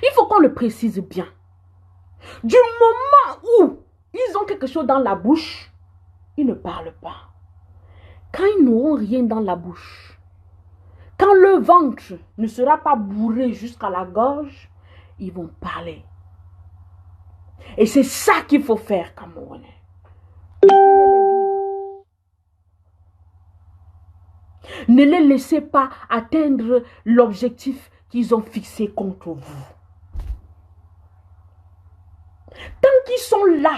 Il faut qu'on le précise bien. Du moment où ils ont quelque chose dans la bouche, ils ne parlent pas. Quand ils n'auront rien dans la bouche, quand le ventre ne sera pas bourré jusqu'à la gorge, ils vont parler. Et c'est ça qu'il faut faire, Camerounais. Ne les laissez pas atteindre l'objectif qu'ils ont fixé contre vous. Tant qu'ils sont là,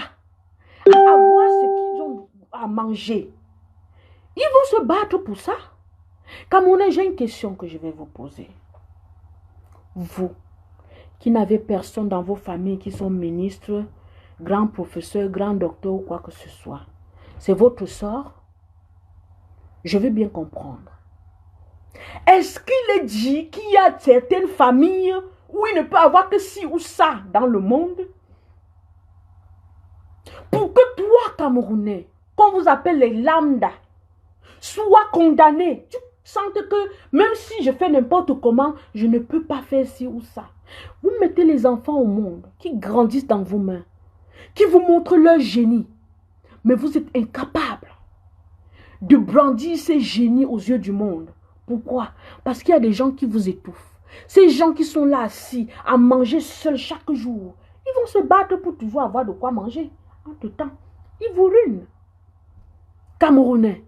à avoir ce qu'ils ont à manger, ils vont se battre pour ça. Camerounais, j'ai une question que je vais vous poser. Vous, qui n'avez personne dans vos familles qui sont ministres, grands professeurs, grands docteurs ou quoi que ce soit, c'est votre sort? Je veux bien comprendre. Est-ce qu'il est dit qu'il y a certaines familles où il ne peut avoir que ci ou ça dans le monde? Pour que toi, Camerounais, qu'on vous appelle les lambda, sois condamné. Tu sens que même si je fais n'importe comment, je ne peux pas faire ci ou ça. Vous mettez les enfants au monde qui grandissent dans vos mains, qui vous montrent leur génie. Mais vous êtes incapable de brandir ces génies aux yeux du monde. Pourquoi? Parce qu'il y a des gens qui vous étouffent. Ces gens qui sont là assis à manger seuls chaque jour, ils vont se battre pour toujours avoir de quoi manger. Entre-temps, ils vous ruinent. Camerounais,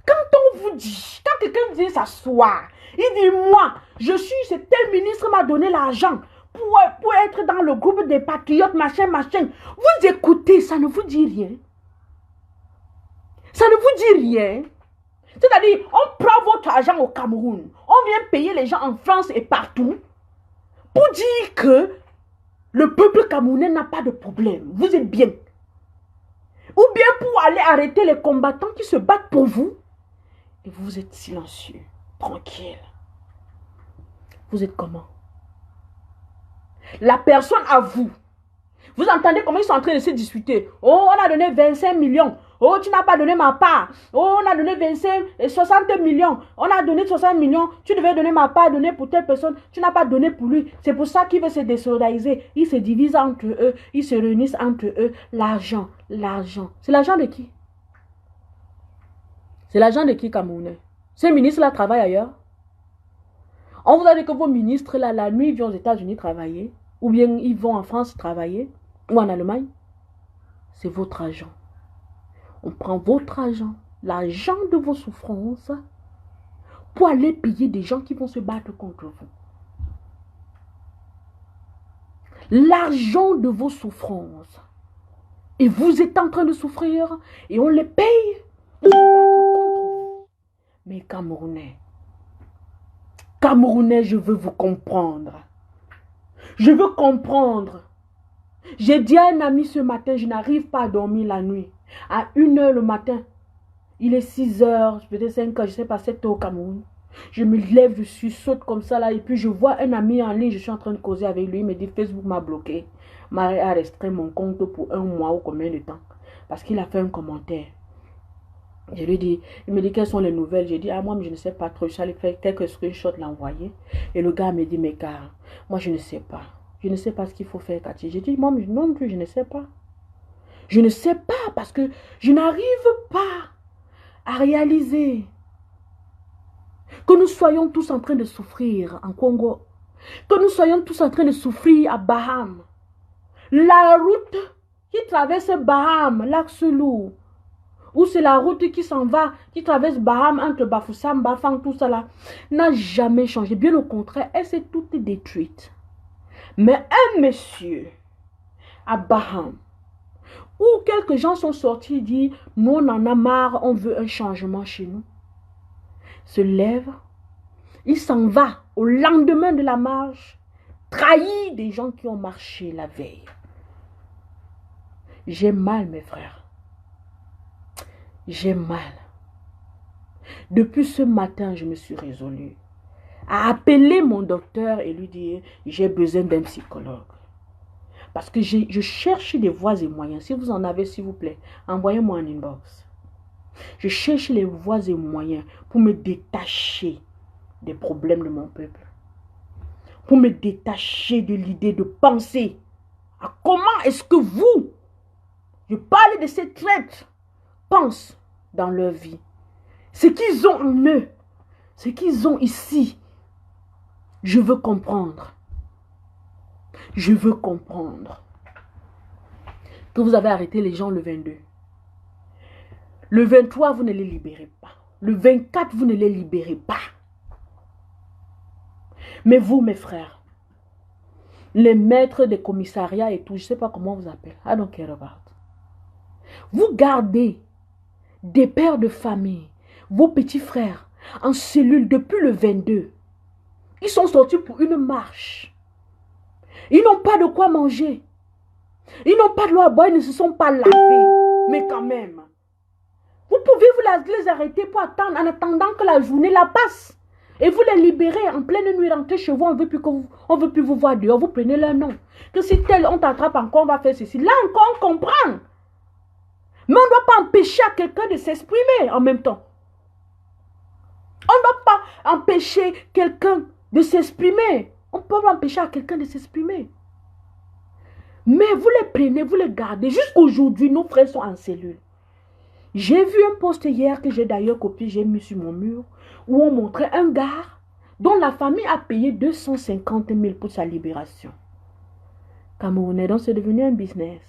quand on vous dit, quand quelqu'un vous dit s'asseoir, il dit moi, ce tel ministre m'a donné l'argent pour être dans le groupe des patriotes, machin. Vous écoutez, ça ne vous dit rien. Ça ne vous dit rien. C'est-à-dire, on prend votre argent au Cameroun, on vient payer les gens en France et partout pour dire que le peuple camerounais n'a pas de problème. Vous êtes bien. Ou bien pour aller arrêter les combattants qui se battent pour vous. Et vous êtes silencieux, tranquille. Vous êtes comment? La personne à vous. Vous entendez comment ils sont en train de se disputer. Oh, on a donné 25 millions Oh, tu n'as pas donné ma part. Oh, on a donné 25 et 60 millions. On a donné 60 millions. Tu devais donner ma part, donner pour telle personne. Tu n'as pas donné pour lui. C'est pour ça qu'il veut se désolidariser. Ils se divisent entre eux. Ils se réunissent entre eux. L'argent, l'argent. C'est l'argent de qui? C'est l'argent de qui, Camerounais? Ces ministres-là travaillent ailleurs. On vous a dit que vos ministres, là, la nuit, ils vont aux États-Unis travailler. Ou bien ils vont en France travailler. Ou en Allemagne. C'est votre argent. On prend votre argent, l'argent de vos souffrances, pour aller payer des gens qui vont se battre contre vous. L'argent de vos souffrances. Et vous êtes en train de souffrir et on les paye pour se battre contre vous. Mais Camerounais, je veux vous comprendre. Je veux comprendre. J'ai dit à un ami ce matin, je n'arrive pas à dormir la nuit. À 1h le matin, il est 6h, peut-être 5h, je ne sais pas, 7h au Cameroun. Je me lève, je suis saute comme ça là, et puis je vois un ami en ligne, je suis en train de causer avec lui, il me dit Facebook m'a bloqué, m'a restreint mon compte pour 1 mois ou combien de temps, parce qu'il a fait un commentaire. Je lui dis, il me dit quelles sont les nouvelles. J'ai dit, ah moi je ne sais pas trop, je suis allé faire quelques screenshots, l'envoyer. Et le gars me dit, mais car, moi je ne sais pas. Je ne sais pas ce qu'il faut faire, Cathy. J'ai dit, moi non plus, je ne sais pas. Je ne sais pas parce que je n'arrive pas à réaliser que nous soyons tous en train de souffrir en Congo. Que nous soyons tous en train de souffrir à Baham. La route qui traverse Baham, Lac-Selou, ou c'est la route qui s'en va, qui traverse Baham entre Bafoussam, Bafang, tout ça là, n'a jamais changé. Bien au contraire, elle s'est toute détruite. Mais un monsieur à Baham, où quelques gens sont sortis et disent, nous on en a marre, on veut un changement chez nous, se lève, il s'en va au lendemain de la marche, trahit des gens qui ont marché la veille. J'ai mal, mes frères. J'ai mal. Depuis ce matin, je me suis résolue à appeler mon docteur et lui dire, j'ai besoin d'un psychologue. Parce que je cherche des voies et moyens. Si vous en avez, s'il vous plaît, envoyez-moi un inbox. Je cherche les voies et moyens pour me détacher des problèmes de mon peuple. Pour me détacher de l'idée de penser à comment est-ce que vous, je parle de ces traîtres, pensent dans leur vie. Ce qu'ils ont en eux, ce qu'ils ont ici. Je veux comprendre. Je veux comprendre que vous avez arrêté les gens le 22. Le 23, vous ne les libérez pas. Le 24, vous ne les libérez pas. Mais vous, mes frères, les maîtres des commissariats et tout, je ne sais pas comment vous appelez. I don't care about. Vous gardez des pères de famille, vos petits frères, en cellule depuis le 22. Ils sont sortis pour une marche. Ils n'ont pas de quoi manger. Ils n'ont pas de l'eau à boire, ils ne se sont pas lavés. Mais quand même, vous pouvez les arrêter pour attendre, en attendant que la journée la passe. Et vous les libérez en pleine nuit, rentrez chez vous, on ne veut plus vous voir dehors, vous prenez leur nom. Que si tel, on t'attrape encore, on va faire ceci. Là encore, on comprend. Mais on ne doit pas empêcher à quelqu'un de s'exprimer en même temps. On ne doit pas empêcher quelqu'un de s'exprimer. On peut pas empêcher à quelqu'un de s'exprimer. Mais vous les prenez, vous les gardez. Jusqu'aujourd'hui, nos frères sont en cellule. J'ai vu un post hier que j'ai d'ailleurs copié, j'ai mis sur mon mur, où on montrait un gars dont la famille a payé 250 000 pour sa libération. Camerounais, donc c'est devenu un business.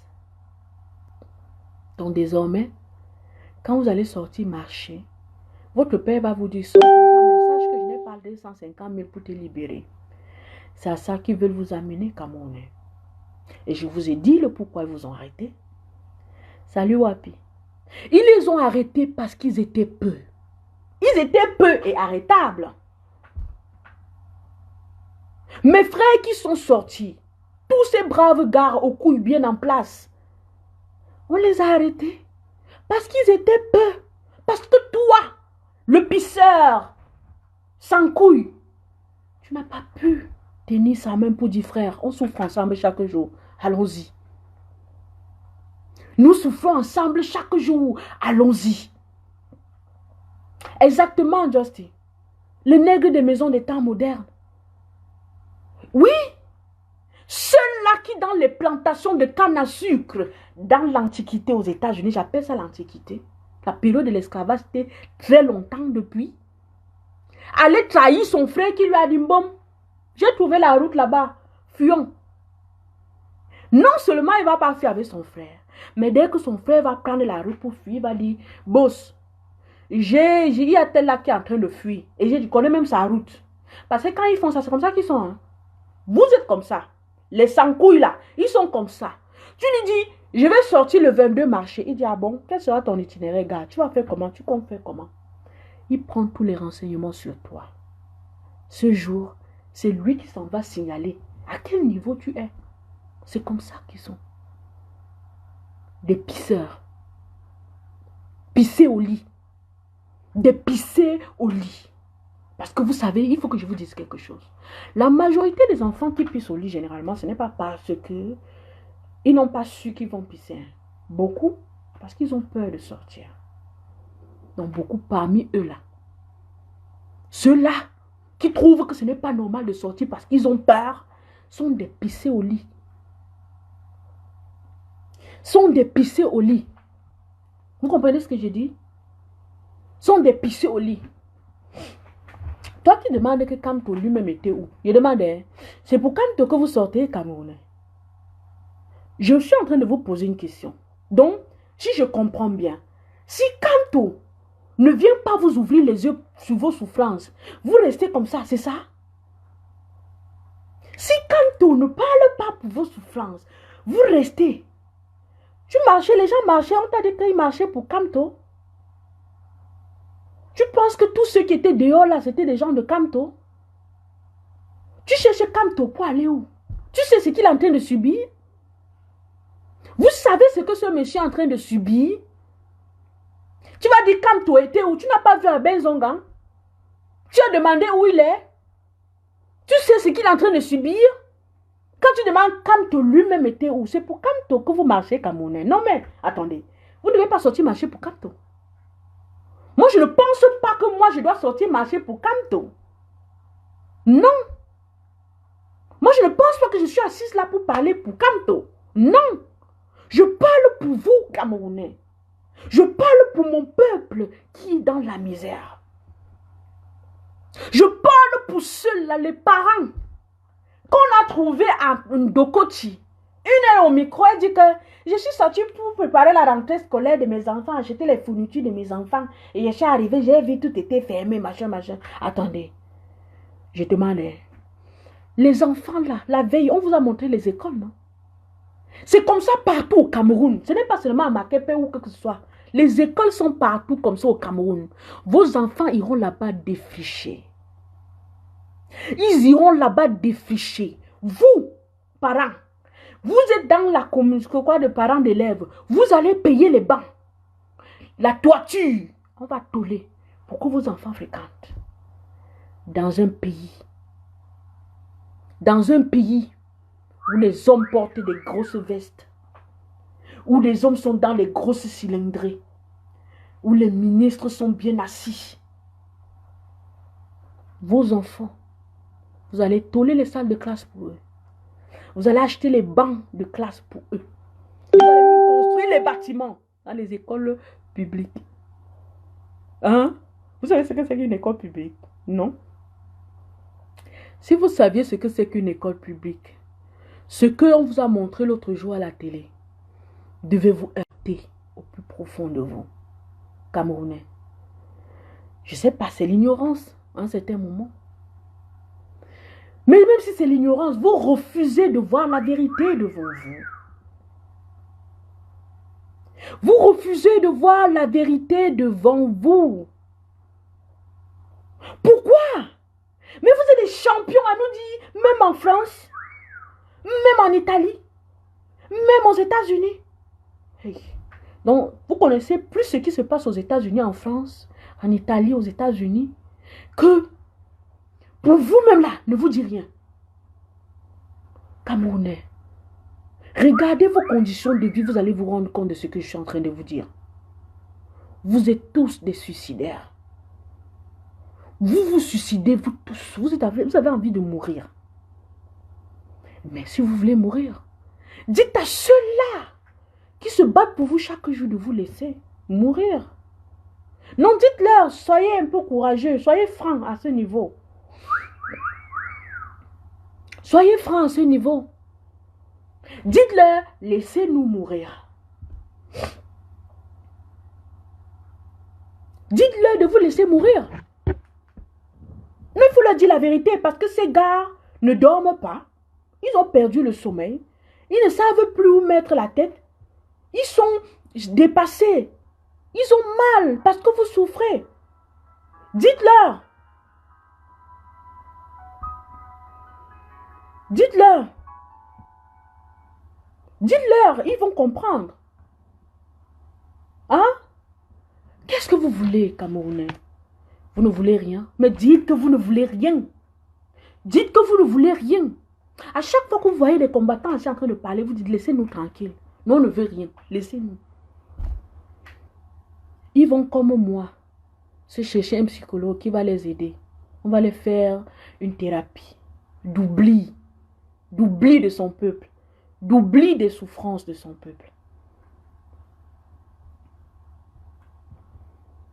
Donc désormais, quand vous allez sortir marcher, votre père va vous dire, sors un message que je n'ai pas 250 000 pour te libérer. C'est à ça qu'ils veulent vous amener, Camerounais. Et je vous ai dit le pourquoi ils vous ont arrêté. Salut Wapi. Ils les ont arrêtés parce qu'ils étaient peu. Ils étaient peu et arrêtables. Mes frères qui sont sortis, tous ces braves gars aux couilles bien en place, on les a arrêtés parce qu'ils étaient peu. Parce que toi, le pisseur, sans couilles, tu n'as pas pu tenir sa main pour dire frère, on souffre ensemble chaque jour. Allons-y. Nous souffrons ensemble chaque jour. Allons-y. Exactement, Justy. Le nègre des maisons des temps modernes. Oui. Ceux-là qui dans les plantations de canne à sucre, dans l'Antiquité aux États-Unis, j'appelle ça l'Antiquité. La période de l'esclavage, c'était très longtemps depuis. Allait trahir son frère qui lui a dit, bon, j'ai trouvé la route là-bas, fuyons. Non seulement il ne va pas fuir avec son frère, mais dès que son frère va prendre la route pour fuir, il va dire, boss, il y a tel là qui est en train de fuir. Et je connais même sa route. Parce que quand ils font ça, c'est comme ça qu'ils sont. Hein. Vous êtes comme ça. Les sans-couilles là, ils sont comme ça. Tu lui dis, je vais sortir le 22 marché. Il dit, ah bon, quel sera ton itinéraire, gars? Tu vas faire comment? Tu comptes faire comment? Il prend tous les renseignements sur toi. Ce jour, c'est lui qui s'en va signaler à quel niveau tu es. C'est comme ça qu'ils sont. Des pisseurs. Pisser au lit. Des pisser au lit. Parce que vous savez, il faut que je vous dise quelque chose. La majorité des enfants qui pissent au lit, généralement, ce n'est pas parce que ils n'ont pas su qu'ils vont pisser. Beaucoup, parce qu'ils ont peur de sortir. Donc, beaucoup parmi eux là. Ceux-là qui trouvent que ce n'est pas normal de sortir parce qu'ils ont peur, sont des pissés au lit. Sont des pissés au lit. Vous comprenez ce que je dis? Sont des pissés au lit. Toi qui demandes que Kamto lui-même était où? Je demande, c'est pour Kamto que vous sortez Camerounais. Je suis en train de vous poser une question. Donc, si je comprends bien, si Kamto ne vient pas vous ouvrir les yeux sur vos souffrances, vous restez comme ça, c'est ça? Si Kamto ne parle pas pour vos souffrances, vous restez. Tu marchais, les gens marchaient, on t'a dit qu'ils marchaient pour Kamto. Tu penses que tous ceux qui étaient dehors là, c'était des gens de Kamto? Tu cherches Kamto pour aller où? Tu sais ce qu'il est en train de subir? Vous savez ce que ce monsieur est en train de subir? Tu vas dire Kamto était où? Tu n'as pas vu un Benzongan? Tu as demandé où il est? Tu sais ce qu'il est en train de subir? Quand tu demandes Kamto lui-même était où? C'est pour Kamto que vous marchez Camerounais. Non mais, attendez. Vous ne devez pas sortir marcher pour Kamto. Moi, je ne pense pas que moi, je dois sortir marcher pour Kamto. Non. Moi, je ne pense pas que je suis assise là pour parler pour Kamto. Non. Je parle pour vous, Camerounais. Je parle pour mon peuple qui est dans la misère. Je parle pour ceux-là, les parents qu'on a trouvés à Ndokoti. Une est au micro, elle dit que je suis sortie pour préparer la rentrée scolaire de mes enfants, acheter les fournitures de mes enfants. Et je suis arrivée, j'ai vu tout était fermé, machin. Attendez, je demandais. Les enfants là, la veille, on vous a montré les écoles, non? C'est comme ça partout au Cameroun. Ce n'est pas seulement à Makepe ou quoi que ce soit. Les écoles sont partout comme ça au Cameroun. Vos enfants iront là-bas défricher. Ils iront là-bas défricher. Vous, parents, vous êtes dans la communauté de parents d'élèves. Vous allez payer les bancs. La toiture. On va toller pour que vos enfants fréquentent. Dans un pays. Dans un pays où les hommes portent des grosses vestes. Où les hommes sont dans les grosses cylindrées. Où les ministres sont bien assis. Vos enfants, vous allez toller les salles de classe pour eux. Vous allez acheter les bancs de classe pour eux. Vous allez construire les bâtiments dans les écoles publiques. Hein? Vous savez ce que c'est qu'une école publique? Non? Si vous saviez ce que c'est qu'une école publique, ce qu'on vous a montré l'autre jour à la télé, devez vous heurter au plus profond de vous, Camerounais. Je ne sais pas, c'est l'ignorance à un certain moment. Mais même si c'est l'ignorance, vous refusez de voir la vérité devant vous. Vous refusez de voir la vérité devant vous. Pourquoi? Mais vous êtes des champions à nous dire, même en France, même en Italie, même aux États-Unis. Hey. Donc, vous connaissez plus ce qui se passe aux États-Unis, en France, en Italie, aux États-Unis, que pour vous-même là, ne vous dites rien. Camerounais, Regardez vos conditions de vie, vous allez vous rendre compte de ce que je suis en train de vous dire. Vous êtes tous des suicidaires. Vous vous suicidez, vous tous. Vous avez envie de mourir. Mais si vous voulez mourir, dites à ceux-là qui se battent pour vous chaque jour de vous laisser mourir. Non, dites-leur, soyez un peu courageux, soyez francs à ce niveau. Soyez francs à ce niveau. Dites-leur, laissez-nous mourir. Dites-leur de vous laisser mourir. Mais il faut leur dire la vérité parce que ces gars ne dorment pas. Ils ont perdu le sommeil. Ils ne savent plus où mettre la tête. Ils sont dépassés. Ils ont mal parce que vous souffrez. Dites-leur. Dites-leur. Dites-leur, ils vont comprendre. Hein? Qu'est-ce que vous voulez, Camerounais? Vous ne voulez rien. Mais dites que vous ne voulez rien. Dites que vous ne voulez rien. À chaque fois que vous voyez les combattants assis en train de parler, vous dites laissez-nous tranquilles. Nous, on ne veut rien. Laissez-nous. Ils vont comme moi se chercher un psychologue qui va les aider. On va les faire une thérapie d'oubli. D'oubli de son peuple. D'oubli des souffrances de son peuple.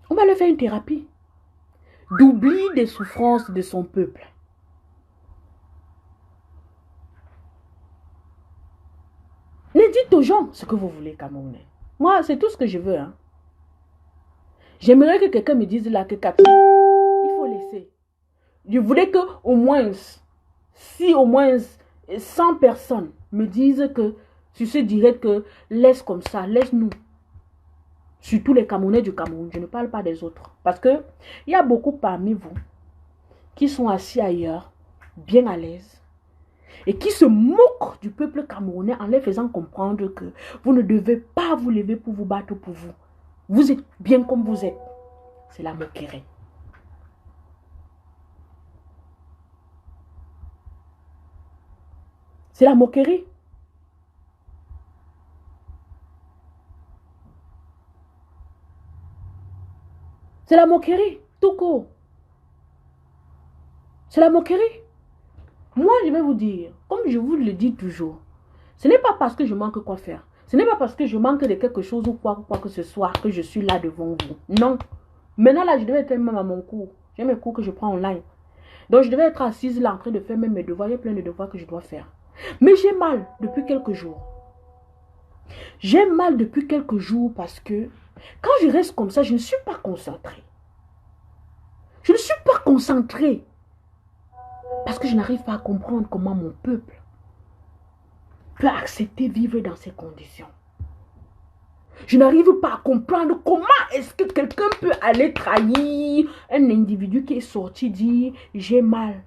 On va leur faire une thérapie d'oubli des souffrances de son peuple. Mais dites aux gens ce que vous voulez, Camerounais. Moi, c'est tout ce que je veux. Hein. J'aimerais que quelqu'un me dise là que Cathy, il faut laisser. Je voulais que au moins, si au moins 100 personnes me disent que sur ce direct que laisse comme ça, laisse-nous. Surtout les Camerounais du Cameroun, je ne parle pas des autres. Parce que il y a beaucoup parmi vous qui sont assis ailleurs, bien à l'aise, et qui se moquent du peuple camerounais en leur faisant comprendre que vous ne devez pas vous lever pour vous battre pour vous. Vous êtes bien comme vous êtes. C'est la moquerie. C'est la moquerie. C'est la moquerie, tout court. C'est la moquerie. Moi, je vais vous dire, comme je vous le dis toujours, ce n'est pas parce que je manque quoi faire. Ce n'est pas parce que je manque de quelque chose ou quoi que ce soit que je suis là devant vous. Non. Maintenant, là, je devais être même à mon cours. J'ai mes cours que je prends online. Donc, je devais être assise là en train de faire même mes devoirs. Il y a plein de devoirs que je dois faire. Mais j'ai mal depuis quelques jours. J'ai mal depuis quelques jours parce que quand je reste comme ça, je ne suis pas concentrée. Je ne suis pas concentrée. Parce que je n'arrive pas à comprendre comment mon peuple peut accepter vivre dans ces conditions. Je n'arrive pas à comprendre comment est-ce que quelqu'un peut aller trahir un individu qui est sorti dire j'ai mal,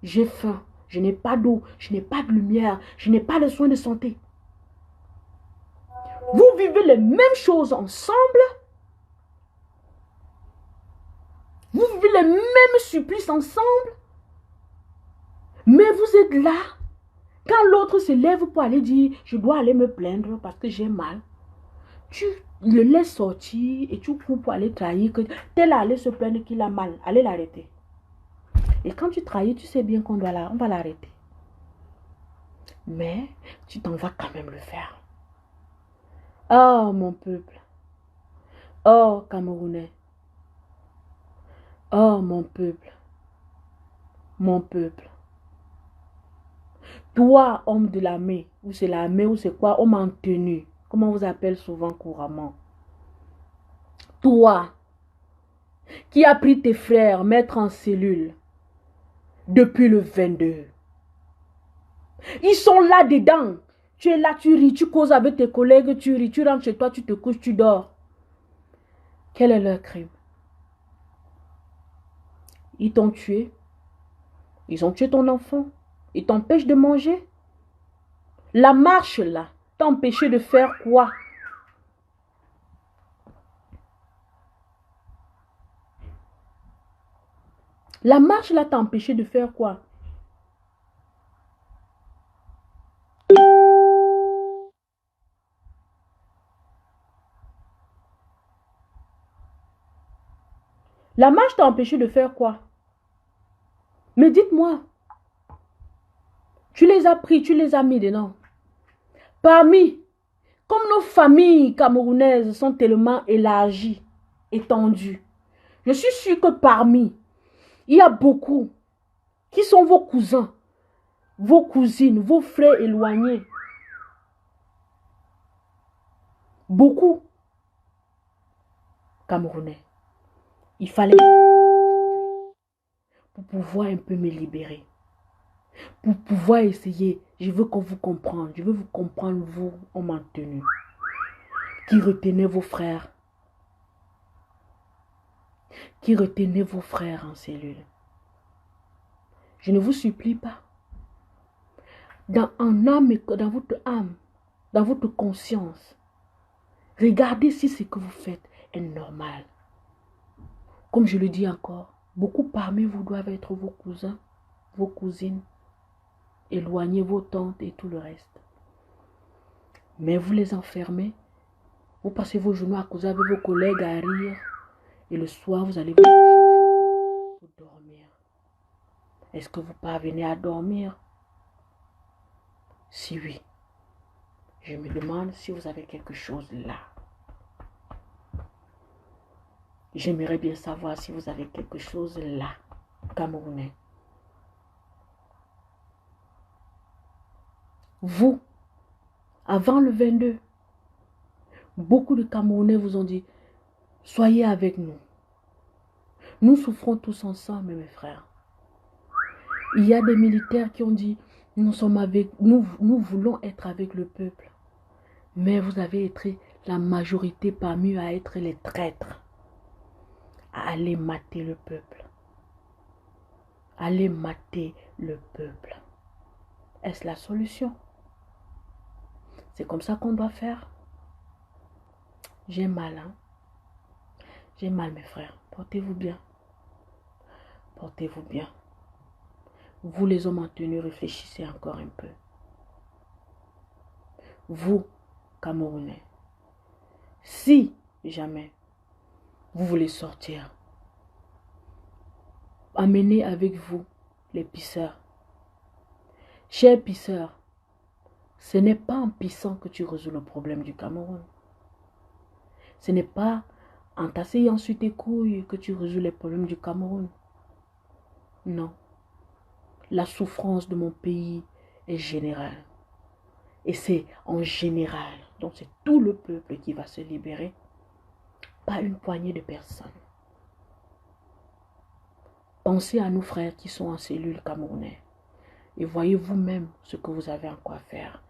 j'ai faim, je n'ai pas d'eau, je n'ai pas de lumière, je n'ai pas de soins de santé. Vous vivez les mêmes choses ensemble. Vous vivez les mêmes supplices ensemble. Mais vous êtes là. Quand l'autre se lève pour aller dire je dois aller me plaindre parce que j'ai mal. Tu le laisses sortir et tu cours pour aller trahir que tel allé se plaindre qu'il a mal. Allez l'arrêter. Et quand tu trahis, tu sais bien qu'on va l'arrêter. Mais tu t'en vas quand même le faire. Oh mon peuple. Oh Camerounais. Oh mon peuple. Mon peuple. Toi, homme de l'armée, ou c'est l'armée, ou c'est quoi, homme en tenue, comme on vous appelle souvent couramment. Toi, qui as pris tes frères mettre en cellule depuis le 22. Ils sont là-dedans. Tu es là, tu ris, tu causes avec tes collègues, tu ris, tu rentres chez toi, tu te couches, tu dors. Quel est leur crime? Ils t'ont tué. Ils ont tué ton enfant. Ils t'empêchent de manger. La marche là, t'a empêché de faire quoi? La marche là t'a empêché de faire quoi? La marche t'a empêché de faire quoi? Mais dites-moi, tu les as pris, tu les as mis dedans. Parmi, comme nos familles camerounaises sont tellement élargies, étendues, je suis sûre que parmi, il y a beaucoup qui sont vos cousins, vos cousines, vos frères éloignés. Beaucoup Camerounais. Il fallait pour pouvoir un peu me libérer. Pour pouvoir essayer, je veux qu'on vous comprenne. Je veux vous comprendre, vous, en maintenu. Qui retenez vos frères. Qui retenez vos frères en cellule. Je ne vous supplie pas. Dans votre âme, dans votre conscience, regardez si ce que vous faites est normal. Comme je le dis encore, beaucoup parmi vous doivent être vos cousins, vos cousines, éloignez vos tantes et tout le reste. Mais vous les enfermez, vous passez vos journées à causer avec vos collègues à rire, et le soir vous allez vous dormir. Est-ce que vous parvenez à dormir? Si oui, je me demande si vous avez quelque chose là. J'aimerais bien savoir si vous avez quelque chose là, Camerounais. Vous, avant le 22, beaucoup de Camerounais vous ont dit, soyez avec nous. Nous souffrons tous ensemble, mes frères. Il y a des militaires qui ont dit, nous voulons être avec le peuple. Mais vous avez été la majorité parmi eux à être les traîtres. À aller mater le peuple. Aller mater le peuple. Est-ce la solution? C'est comme ça qu'on doit faire. J'ai mal, hein? J'ai mal, mes frères. Portez-vous bien. Portez-vous bien. Vous, les hommes en tenue, réfléchissez encore un peu. Vous, Camerounais, si jamais vous voulez sortir, amenez avec vous les pisseurs. Chers pisseurs, ce n'est pas en pissant que tu résous le problème du Cameroun. Ce n'est pas en t'asseyant sur tes couilles que tu résous les problèmes du Cameroun. Non. La souffrance de mon pays est générale. Et c'est en général. Donc c'est tout le peuple qui va se libérer. Pas une poignée de personnes. Pensez à nos frères qui sont en cellule camerounais. Et voyez vous-même ce que vous avez encore à faire.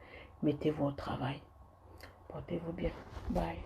Mettez-vous au travail. Portez-vous bien. Bye.